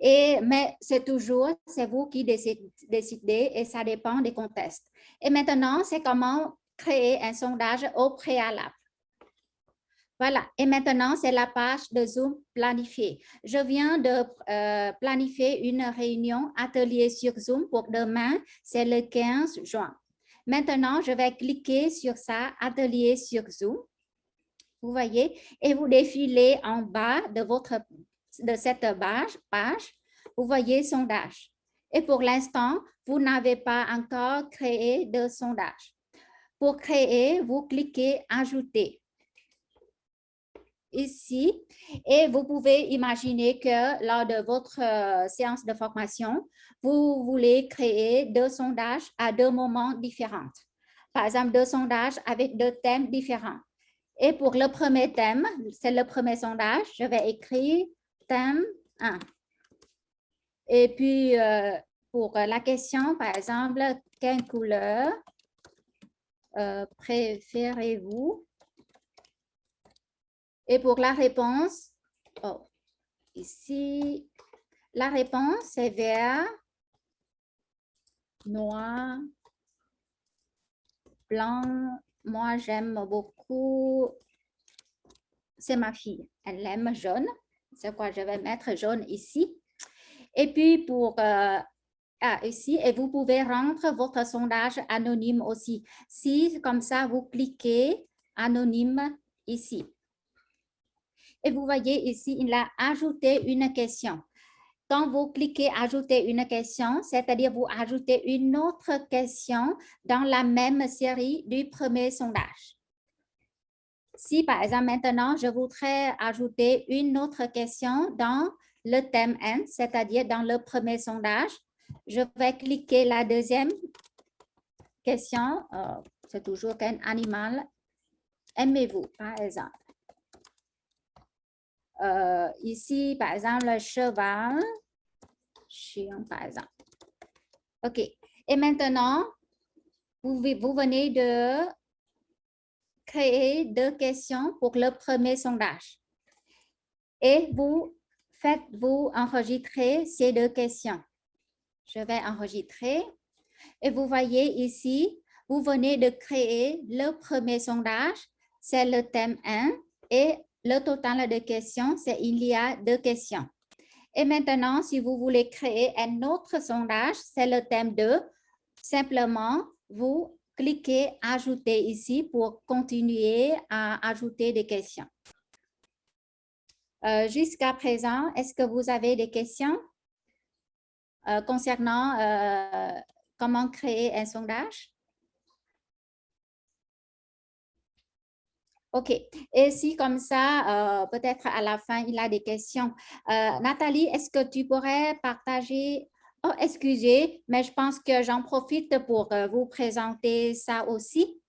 Mais c'est vous qui décidez et ça dépend des contextes. Et maintenant, c'est comment créer un sondage au préalable. Voilà, et maintenant, c'est la page de Zoom planifiée. Je viens de planifier une réunion atelier sur Zoom pour demain, c'est le 15 juin. Maintenant, je vais cliquer sur ça, atelier sur Zoom. Vous voyez, et vous défilez en bas de cette page, vous voyez sondage. Et pour l'instant, vous n'avez pas encore créé de sondage. Pour créer, vous cliquez ajouter. Ici, et vous pouvez imaginer que lors de votre séance de formation, vous voulez créer 2 sondages à 2 moments différents. Par exemple, 2 sondages avec 2 thèmes différents. Et pour le premier thème, c'est le premier sondage, je vais écrire thème 1. Et puis, pour la question, par exemple, quelle couleur préférez-vous? Et pour la réponse, ici, la réponse est vert, noir, blanc. Moi, j'aime beaucoup, c'est ma fille, elle aime jaune. C'est quoi, je vais mettre jaune ici. Et puis pour ici, et vous pouvez rendre votre sondage anonyme aussi. Si comme ça, vous cliquez anonyme ici. Et vous voyez ici, il a ajouté une question. Quand vous cliquez ajouter une question, c'est-à-dire vous ajoutez une autre question dans la même série du premier sondage. Si par exemple maintenant, je voudrais ajouter une autre question dans le thème N, c'est-à-dire dans le premier sondage, je vais cliquer la deuxième question. C'est toujours quel animal aimez-vous, par exemple. Ici, par exemple, le cheval, chien, par exemple. OK. Et maintenant, vous venez de créer 2 questions pour le premier sondage. Et vous enregistrez ces 2 questions. Je vais enregistrer. Et vous voyez ici, vous venez de créer le premier sondage, c'est le thème 1 et le total de questions, c'est il y a 2 questions. Et maintenant, si vous voulez créer un autre sondage, c'est le thème 2. Simplement, vous cliquez ajouter ici pour continuer à ajouter des questions. Jusqu'à présent, est-ce que vous avez des questions concernant comment créer un sondage? OK. Et si comme ça, peut-être à la fin, il y a des questions. Nathalie, est-ce que tu pourrais partager? Oh, excusez, mais je pense que j'en profite pour vous présenter ça aussi.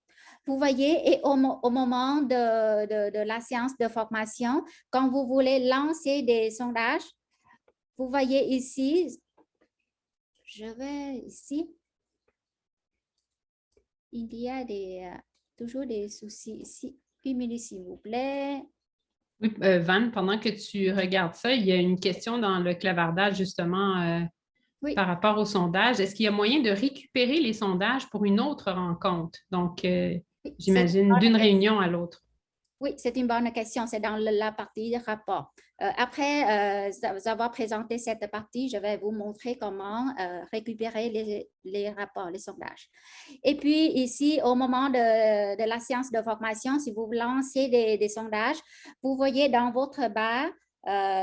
Vous voyez, et au moment de la séance de formation, quand vous voulez lancer des sondages, vous voyez ici, je vais ici, il y a toujours des soucis ici. 1 minute, s'il vous plaît. Oui, Van, pendant que tu regardes ça, il y a une question dans le clavardage justement Oui. par rapport au sondage. Est-ce qu'il y a moyen de récupérer les sondages pour une autre rencontre? Donc, Oui, j'imagine d'une réunion à l'autre. Oui, c'est une bonne question. C'est dans la partie rapport. Après avoir présenté cette partie, je vais vous montrer comment récupérer les rapports, les sondages. Et puis ici, au moment de la séance de formation, si vous lancez des sondages, vous voyez dans votre barre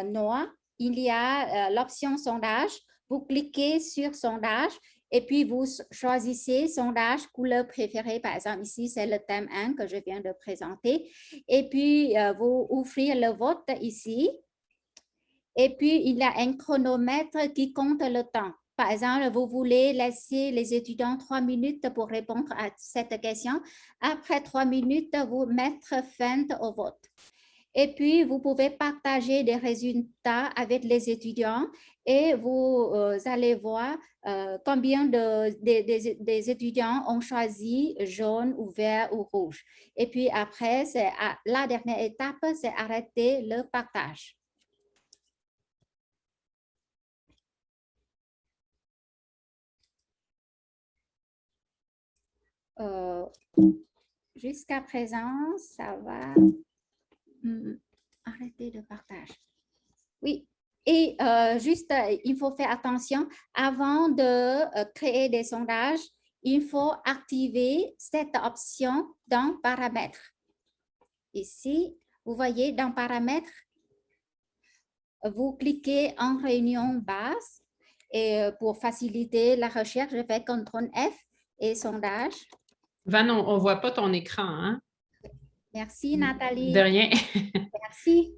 noire, il y a l'option sondage. Vous cliquez sur sondage. Et puis, vous choisissez sondage, couleur préférée. Par exemple, ici, c'est le thème 1 que je viens de présenter. Et puis, vous ouvrez le vote ici. Et puis, il y a un chronomètre qui compte le temps. Par exemple, vous voulez laisser les étudiants 3 minutes pour répondre à cette question. Après 3 minutes, vous mettre fin au vote. Et puis, vous pouvez partager des résultats avec les étudiants et vous allez voir combien des étudiants ont choisi jaune ou vert ou rouge. Et puis après, la dernière étape, c'est arrêter le partage. Jusqu'à présent, ça va. Arrêter le partage. Oui. Et juste, il faut faire attention, avant de créer des sondages, il faut activer cette option dans Paramètres. Ici, vous voyez, dans Paramètres, vous cliquez en réunion base et pour faciliter la recherche, je fais CTRL F et sondage. Van, on ne voit pas ton écran, hein? Merci, Nathalie. De rien. Merci.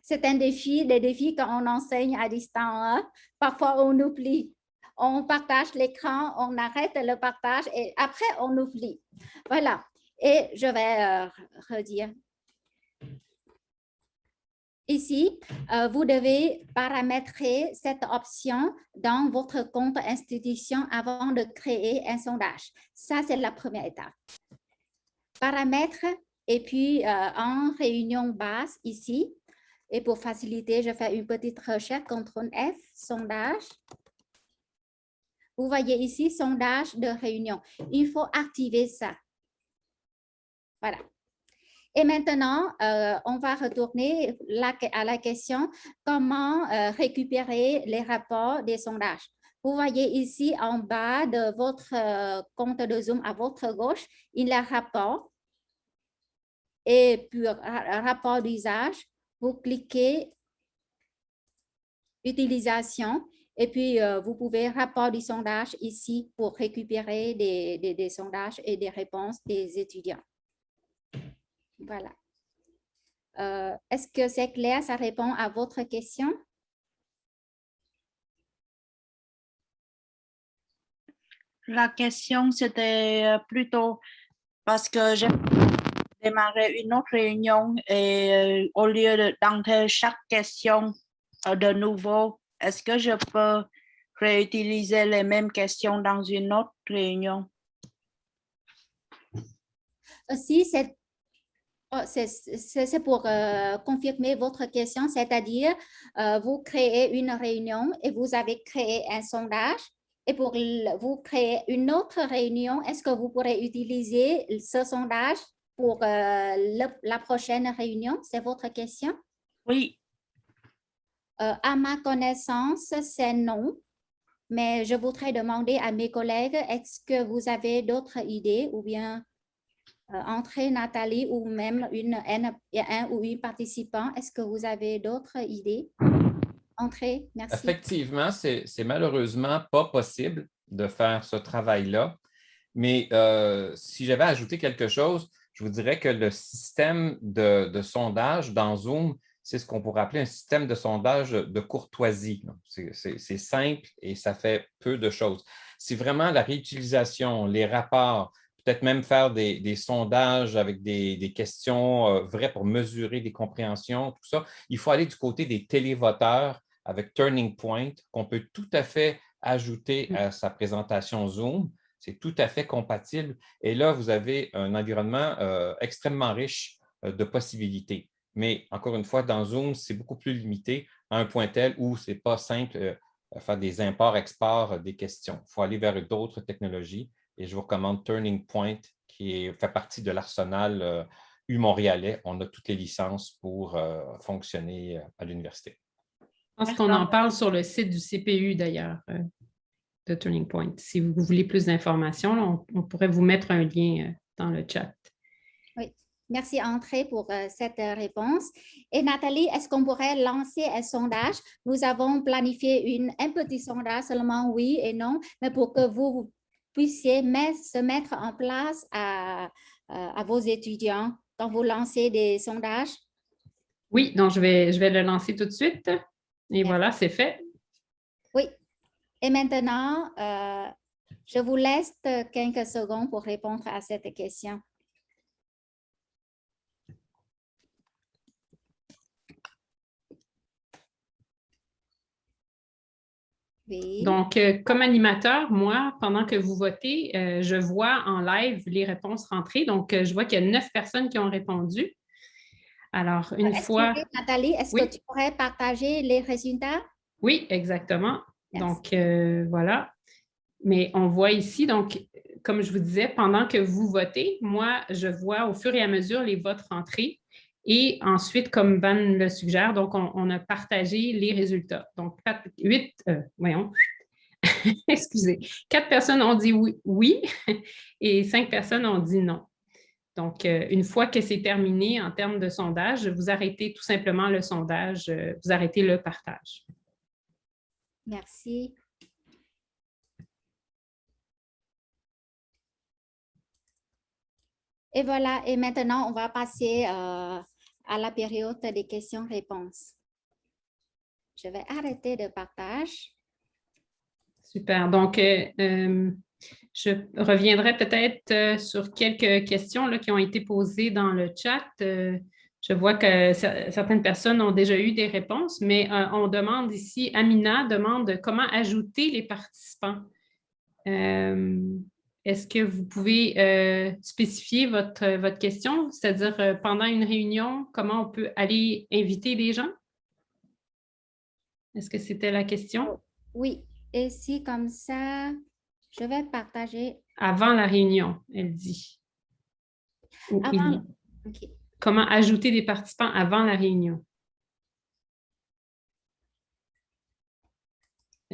C'est un défi, des défis quand on enseigne à distance. Hein? Parfois, on oublie. On partage l'écran, on arrête le partage et après, on oublie. Voilà. Et je vais redire. Ici, vous devez paramétrer cette option dans votre compte institution avant de créer un sondage. Ça, c'est la première étape. Paramètres et puis en réunion base ici. Et pour faciliter, je fais une petite recherche, CTRL F, sondage. Vous voyez ici, sondage de réunion. Il faut activer ça. Voilà. Et maintenant, on va retourner à la question, comment récupérer les rapports des sondages. Vous voyez ici, en bas de votre compte de Zoom, à votre gauche, il y a rapport. Et puis, rapport d'usage. Vous cliquez utilisation et puis vous pouvez rapport du sondage ici pour récupérer des sondages et des réponses des étudiants. Voilà. Est-ce que c'est clair? Ça répond à votre question? La question, c'était plutôt parce que j'ai démarré une autre réunion et au lieu d'entrer chaque question de nouveau, est-ce que je peux réutiliser les mêmes questions dans une autre réunion? Si, c'est pour confirmer votre question, c'est-à-dire vous créez une réunion et vous avez créé un sondage et pour vous créer une autre réunion, est-ce que vous pourrez utiliser ce sondage pour la prochaine réunion? C'est votre question? Oui. À ma connaissance, c'est non. Mais je voudrais demander à mes collègues, est-ce que vous avez d'autres idées ou bien Entrée, Nathalie, ou même un ou une participant, est-ce que vous avez d'autres idées? Entrée, merci. Effectivement, c'est malheureusement pas possible de faire ce travail-là. Mais si j'avais ajouté quelque chose, je vous dirais que le système de sondage dans Zoom, c'est ce qu'on pourrait appeler un système de sondage de courtoisie. C'est simple et ça fait peu de choses. Si vraiment la réutilisation, les rapports, peut-être même faire des sondages avec des questions vraies pour mesurer des compréhensions, tout ça, il faut aller du côté des télévoteurs avec Turning Point, qu'on peut tout à fait ajouter à sa présentation Zoom. C'est tout à fait compatible. Et là, vous avez un environnement extrêmement riche de possibilités. Mais encore une fois, dans Zoom, c'est beaucoup plus limité à un point tel où ce n'est pas simple faire des imports-exports des questions. Il faut aller vers d'autres technologies. Et je vous recommande Turning Point, qui fait partie de l'arsenal U-Montréalais. On a toutes les licences pour fonctionner à l'université. Je pense qu'on en parle sur le site du CPU d'ailleurs, de Turning Point. Si vous voulez plus d'informations, on pourrait vous mettre un lien dans le chat. Oui, merci André pour cette réponse. Et Nathalie, est-ce qu'on pourrait lancer un sondage? Nous avons planifié un petit sondage, seulement oui et non, mais pour que vous puissiez se mettre en place à vos étudiants quand vous lancez des sondages. Oui, donc je vais le lancer tout de suite. Et voilà, c'est fait. Oui, Et maintenant, je vous laisse quelques secondes pour répondre à cette question. Oui. Donc, comme animateur, moi, pendant que vous votez, je vois en live les réponses rentrer. Donc, je vois qu'il y a 9 personnes qui ont répondu. Alors, une fois… Nathalie, est-ce Oui. que tu pourrais partager les résultats? Oui, exactement. Merci. Donc, voilà. Mais on voit ici, donc, comme je vous disais, pendant que vous votez, moi, je vois au fur et à mesure les votes rentrer. Et ensuite, comme Van le suggère, donc, on a partagé les résultats. Donc, 4 personnes ont dit oui, oui et 5 personnes ont dit non. Donc, une fois que c'est terminé en termes de sondage, vous arrêtez tout simplement le sondage, vous arrêtez le partage. Merci. Et voilà, et maintenant, on va passer à la période des questions-réponses. Je vais arrêter le partage. Super. Donc, je reviendrai peut-être sur quelques questions là, qui ont été posées dans le chat. Je vois que certaines personnes ont déjà eu des réponses, mais on demande ici, Amina demande comment ajouter les participants. Est-ce que vous pouvez spécifier votre question, c'est-à-dire pendant une réunion, comment on peut aller inviter des gens? Est-ce que c'était la question? Oui, et si comme ça, je vais partager. Avant la réunion, elle dit. Avant, okay. Comment ajouter des participants avant la réunion?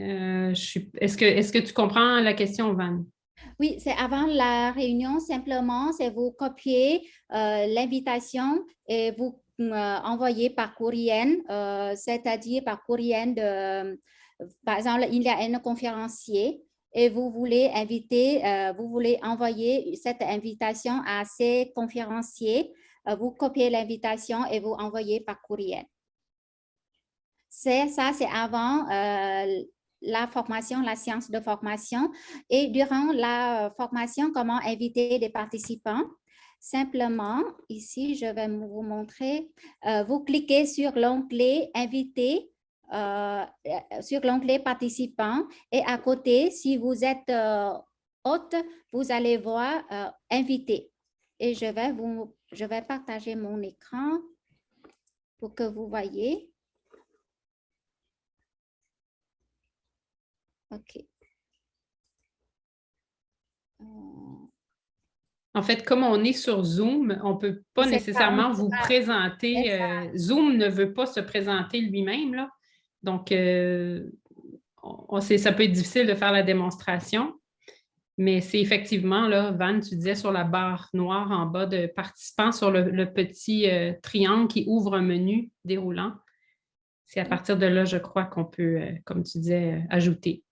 Est-ce que tu comprends la question, Van? Oui, c'est avant la réunion, simplement, c'est vous copier l'invitation et vous envoyer par courriel, c'est-à-dire par courriel de, par exemple, il y a un conférencier et vous voulez inviter, vous voulez envoyer cette invitation à ces conférenciers, vous copiez l'invitation et vous envoyez par courriel. Ça, c'est avant la formation, la séance de formation. Et durant la formation, comment inviter des participants? Simplement, ici, je vais vous montrer. Vous cliquez sur l'onglet « Inviter », sur l'onglet « Participants » et à côté, si vous êtes hôte, vous allez voir « Inviter ». Et je vais partager mon écran pour que vous voyez. OK. En fait, comme on est sur Zoom, on ne peut pas nécessairement vous présenter. Zoom ne veut pas se présenter lui-même, là. Donc, ça peut être difficile de faire la démonstration. Mais c'est effectivement, là, Van, tu disais sur la barre noire en bas de participants, sur le petit triangle qui ouvre un menu déroulant. C'est à partir de là, je crois, qu'on peut, comme tu disais, ajouter.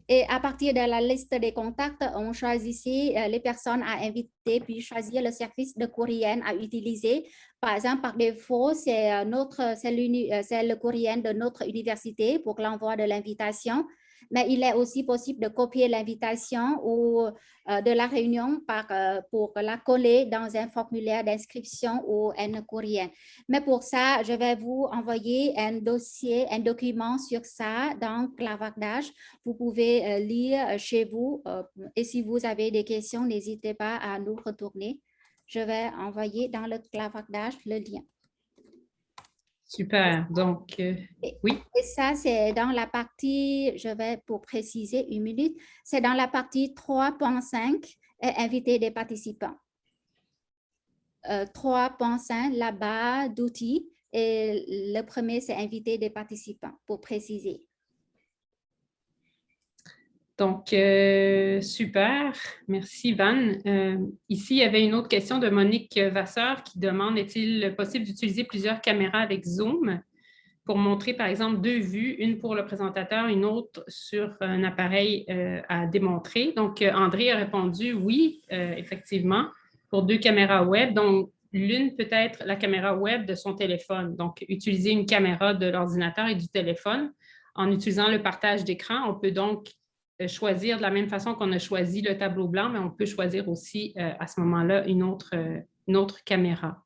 Et à partir de la liste des contacts, on choisit les personnes à inviter, puis choisir le service de courriel à utiliser. Par exemple, par défaut, c'est le courriel de notre université pour l'envoi de l'invitation. Mais il est aussi possible de copier l'invitation ou de la réunion pour la coller dans un formulaire d'inscription ou un courriel. Mais pour ça, je vais vous envoyer un document sur ça dans Clavardage. Vous pouvez lire chez vous et si vous avez des questions, n'hésitez pas à nous retourner. Je vais envoyer dans le Clavardage le lien. Super. Donc, oui. Et ça, c'est dans la partie, je vais pour préciser une minute, c'est dans la partie 3.5, inviter des participants. 3.5, là-bas, d'outils. Et le premier, c'est inviter des participants, pour préciser. Donc, super. Merci, Van. Ici, il y avait une autre question de Monique Vasseur qui demande, est-il possible d'utiliser plusieurs caméras avec Zoom pour montrer, par exemple, 2 vues, une pour le présentateur, une autre sur un appareil à démontrer? Donc, André a répondu oui, effectivement, pour 2 caméras web. Donc, l'une peut être la caméra web de son téléphone. Donc, utiliser une caméra de l'ordinateur et du téléphone en utilisant le partage d'écran, on peut donc choisir de la même façon qu'on a choisi le tableau blanc, mais on peut choisir aussi à ce moment-là une autre caméra.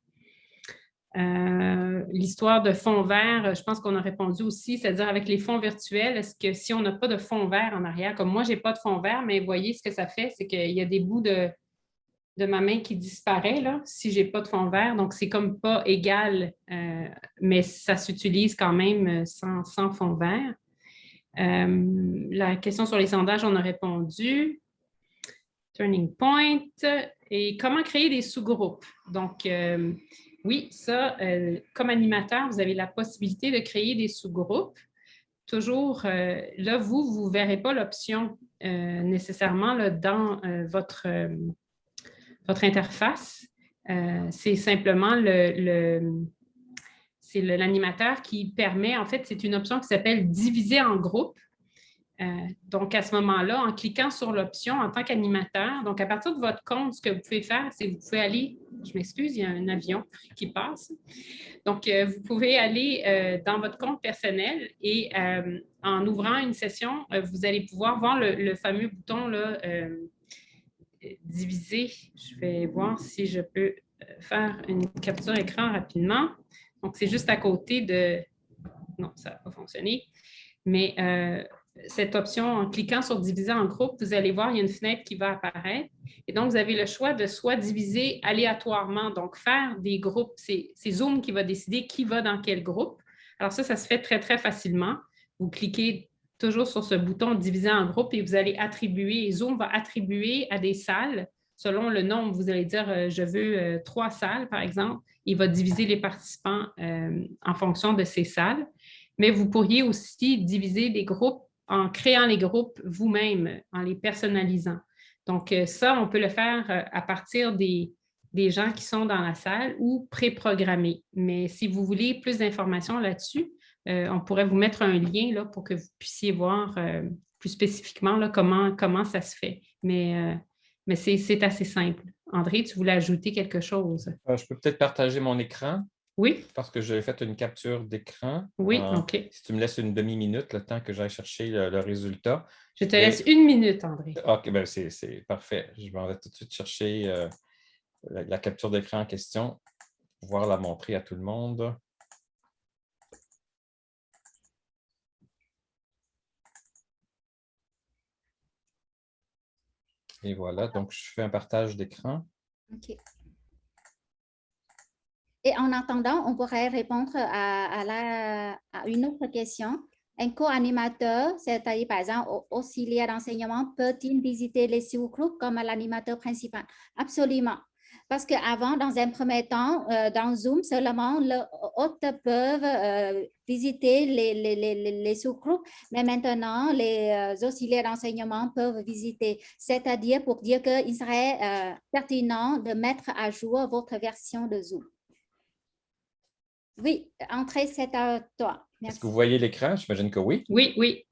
L'histoire de fond vert, je pense qu'on a répondu aussi, c'est-à-dire avec les fonds virtuels, est-ce que si on n'a pas de fond vert en arrière, comme moi, je n'ai pas de fond vert, mais voyez ce que ça fait, c'est qu'il y a des bouts de ma main qui disparaît là, si je n'ai pas de fond vert. Donc, c'est comme pas égal, mais ça s'utilise quand même sans fond vert. La question sur les sondages, on a répondu. Turning point. Et comment créer des sous-groupes? Donc, oui, ça, comme animateur, vous avez la possibilité de créer des sous-groupes. Toujours, là, vous ne verrez pas l'option nécessairement là, dans votre interface. C'est simplement l'animateur qui permet, en fait, c'est une option qui s'appelle « Diviser en groupe ». Donc, à ce moment-là, en cliquant sur l'option en tant qu'animateur, donc à partir de votre compte, ce que vous pouvez faire, c'est que vous pouvez aller, je m'excuse, il y a un avion qui passe. Donc, vous pouvez aller dans votre compte personnel et en ouvrant une session, vous allez pouvoir voir le fameux bouton là, diviser. Je vais voir si je peux faire une capture écran rapidement. Donc, c'est juste à côté de... Non, ça n'a pas fonctionné. Mais cette option, en cliquant sur « Diviser en groupe », vous allez voir, il y a une fenêtre qui va apparaître. Et donc, vous avez le choix de soit diviser aléatoirement, donc faire des groupes. C'est Zoom qui va décider qui va dans quel groupe. Alors ça se fait très, très facilement. Vous cliquez toujours sur ce bouton « Diviser en groupe » et vous allez attribuer, Zoom va attribuer à des salles, selon le nombre, vous allez dire « Je veux 3 salles », par exemple. Il va diviser les participants en fonction de ces salles. Mais vous pourriez aussi diviser des groupes en créant les groupes vous-même, en les personnalisant. Donc, ça, on peut le faire à partir des gens qui sont dans la salle ou préprogrammés. Mais si vous voulez plus d'informations là-dessus, on pourrait vous mettre un lien là, pour que vous puissiez voir plus spécifiquement là, comment ça se fait. Mais c'est assez simple. André, tu voulais ajouter quelque chose? Je peux peut-être partager mon écran. Oui. Parce que j'ai fait une capture d'écran. Oui, OK. Si tu me laisses une demi-minute, le temps que j'aille chercher le résultat. Je te laisse 1 minute, André. OK, bien c'est parfait. Je m'en vais tout de suite chercher la capture d'écran en question pour pouvoir la montrer à tout le monde. Et voilà, donc je fais un partage d'écran. OK. Et en attendant, on pourrait répondre à une autre question. Un co-animateur, c'est-à-dire par exemple auxiliaire d'enseignement, peut-il visiter les sous-groupes comme l'animateur principal? Absolument. Parce qu'avant, dans un premier temps, dans Zoom, seulement les hôtes peuvent visiter les sous-groupes, mais maintenant, les auxiliaires d'enseignement peuvent visiter. C'est-à-dire pour dire qu'il serait pertinent de mettre à jour votre version de Zoom. Oui, André, c'est à toi. Est-ce que vous voyez l'écran? J'imagine que oui. Oui, oui.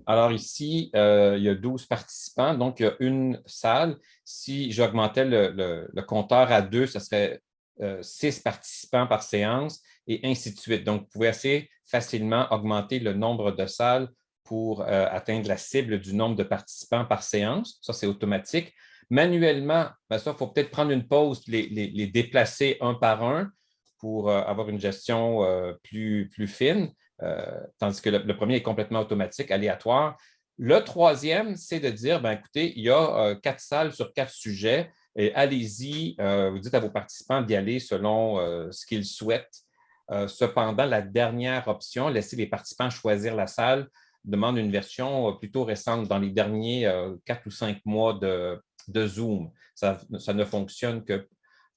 Alors ici, il y a 12 participants, donc il y a une salle. Si j'augmentais le compteur à 2, ce serait 6 participants par séance et ainsi de suite. Donc, vous pouvez assez facilement augmenter le nombre de salles pour atteindre la cible du nombre de participants par séance. Ça, c'est automatique. Manuellement, ben ça, il faut peut-être prendre une pause, les déplacer un par un pour avoir une gestion plus fine. Tandis que le premier est complètement automatique, aléatoire. Le troisième, c'est de dire, ben, écoutez, il y a 4 salles sur 4 sujets, et allez-y, vous dites à vos participants d'y aller selon ce qu'ils souhaitent. Cependant, la dernière option, laisser les participants choisir la salle, demande une version plutôt récente, dans les derniers 4 ou 5 mois de Zoom. Ça ne fonctionne que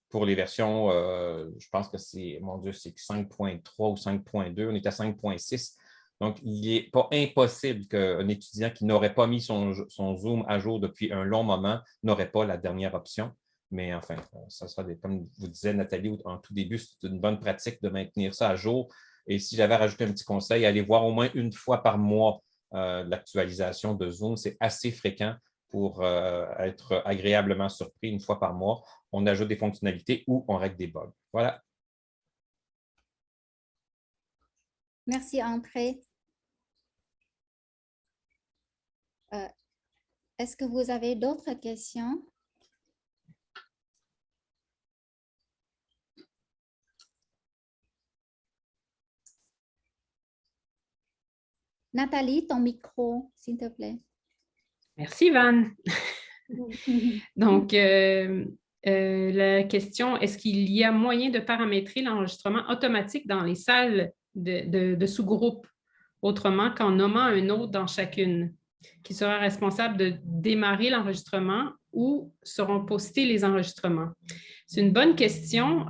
pour les versions, je pense que c'est, mon Dieu, c'est 5.3 ou 5.2, on est à 5.6. Donc, il n'est pas impossible qu'un étudiant qui n'aurait pas mis son Zoom à jour depuis un long moment n'aurait pas la dernière option. Mais enfin, ça sera comme vous disiez, Nathalie, en tout début, c'est une bonne pratique de maintenir ça à jour. Et si j'avais rajouté un petit conseil, allez voir au moins une fois par mois l'actualisation de Zoom. C'est assez fréquent pour être agréablement surpris une fois par mois. On ajoute des fonctionnalités ou on règle des bugs. Voilà. Merci, André. Est-ce que vous avez d'autres questions? Nathalie, ton micro, s'il te plaît. Merci, Van. Donc, la question, est-ce qu'il y a moyen de paramétrer l'enregistrement automatique dans les salles de sous-groupes, autrement qu'en nommant un hôte dans chacune, qui sera responsable de démarrer l'enregistrement ou seront postés les enregistrements? C'est une bonne question.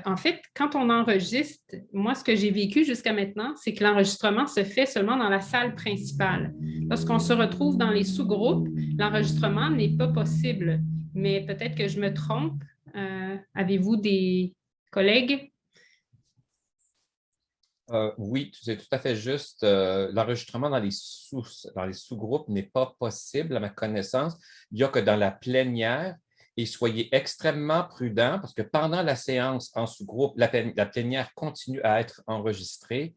En fait, quand on enregistre, moi, ce que j'ai vécu jusqu'à maintenant, c'est que l'enregistrement se fait seulement dans la salle principale. Lorsqu'on se retrouve dans les sous-groupes, l'enregistrement n'est pas possible. Mais peut-être que je me trompe. Avez-vous des collègues? Oui, c'est tout à fait juste. L'enregistrement dans les sous-groupes n'est pas possible à ma connaissance. Il n'y a que dans la plénière. Et soyez extrêmement prudents parce que pendant la séance en sous-groupe, la plénière continue à être enregistrée.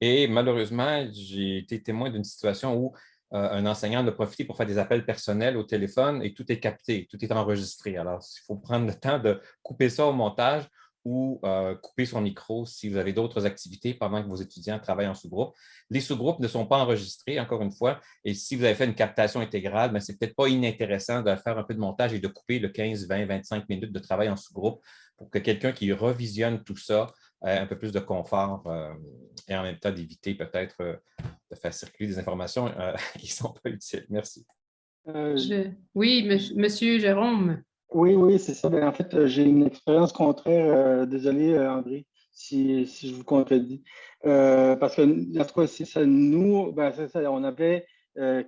Et malheureusement, j'ai été témoin d'une situation où un enseignant en a profité pour faire des appels personnels au téléphone et tout est capté, tout est enregistré. Alors, il faut prendre le temps de couper ça au montage ou couper son micro si vous avez d'autres activités pendant que vos étudiants travaillent en sous-groupe. Les sous-groupes ne sont pas enregistrés, encore une fois, et si vous avez fait une captation intégrale, ce n'est peut-être pas inintéressant de faire un peu de montage et de couper le 15, 20, 25 minutes de travail en sous-groupe pour que quelqu'un qui revisionne tout ça ait un peu plus de confort et en même temps d'éviter peut-être de faire circuler des informations qui ne sont pas utiles. Merci. Oui, Monsieur Jérôme. Oui, c'est ça. En fait, j'ai une expérience contraire. Désolé, André, si je vous contredis. Parce que, en tout cas, c'est ça, nous, c'est ça, on avait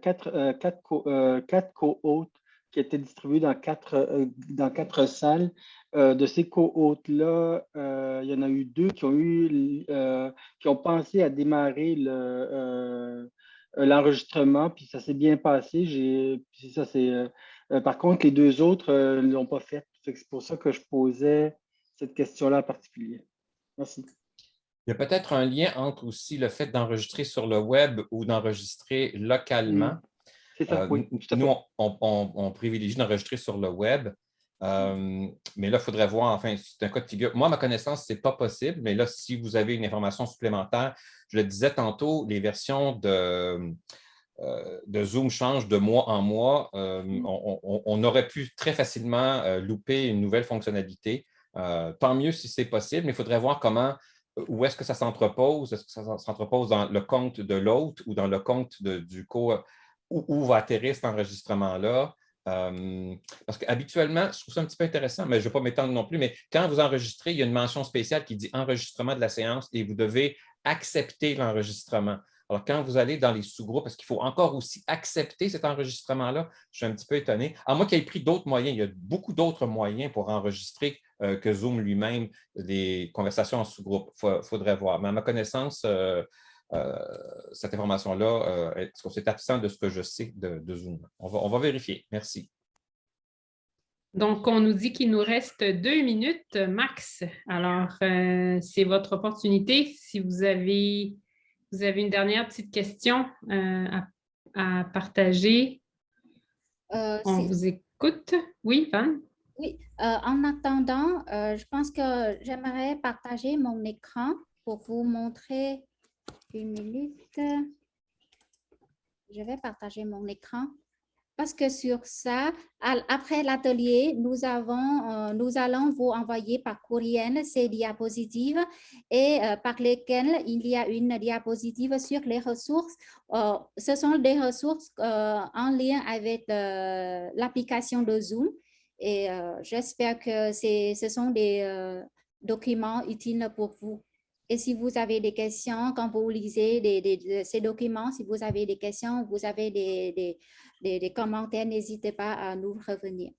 quatre co-hôtes qui étaient distribués dans quatre salles. De ces co-hôtes-là, il y en a eu deux qui ont pensé à démarrer l'enregistrement, puis ça s'est bien passé. Puis ça, par contre, les deux autres ne l'ont pas fait. C'est pour ça que je posais cette question-là en particulier. Merci. Il y a peut-être un lien entre aussi le fait d'enregistrer sur le web ou d'enregistrer localement. C'est ça, oui. Nous, on privilégie d'enregistrer sur le web. Mais là, il faudrait voir, enfin, c'est un cas de figure. Moi, à ma connaissance, ce n'est pas possible, mais là, si vous avez une information supplémentaire, je le disais tantôt, les versions de Zoom changent de mois en mois. On aurait pu très facilement louper une nouvelle fonctionnalité. Tant mieux si c'est possible, mais il faudrait voir où est-ce que ça s'entrepose. Est-ce que ça s'entrepose dans le compte de l'hôte ou dans le compte du où va atterrir cet enregistrement-là? Parce qu'habituellement, je trouve ça un petit peu intéressant, mais je ne vais pas m'étendre non plus, mais quand vous enregistrez, il y a une mention spéciale qui dit enregistrement de la séance et vous devez accepter l'enregistrement. Alors, quand vous allez dans les sous-groupes, est-ce qu'il faut encore aussi accepter cet enregistrement-là? Je suis un petit peu étonné. À moins qu'il ait pris d'autres moyens. Il y a beaucoup d'autres moyens pour enregistrer que Zoom lui-même, les conversations en sous-groupe. Il faudrait voir. Mais à ma connaissance, cette information-là, c'est absent de ce que je sais de Zoom. On va vérifier. Merci. Donc, on nous dit qu'il nous reste 2 minutes max. Alors, c'est votre opportunité. Si vous avez une dernière petite question à partager, on vous écoute. Oui, Van? Oui, en attendant, je pense que j'aimerais partager mon écran pour vous montrer. Une minute. Je vais partager mon écran parce que sur ça, après l'atelier, nous allons vous envoyer par courriel ces diapositives et par lesquelles il y a une diapositive sur les ressources. Ce sont des ressources en lien avec l'application de Zoom et j'espère que ce sont des documents utiles pour vous. Et si vous avez des questions, quand vous lisez ces documents, si vous avez des questions, vous avez des commentaires, n'hésitez pas à nous revenir.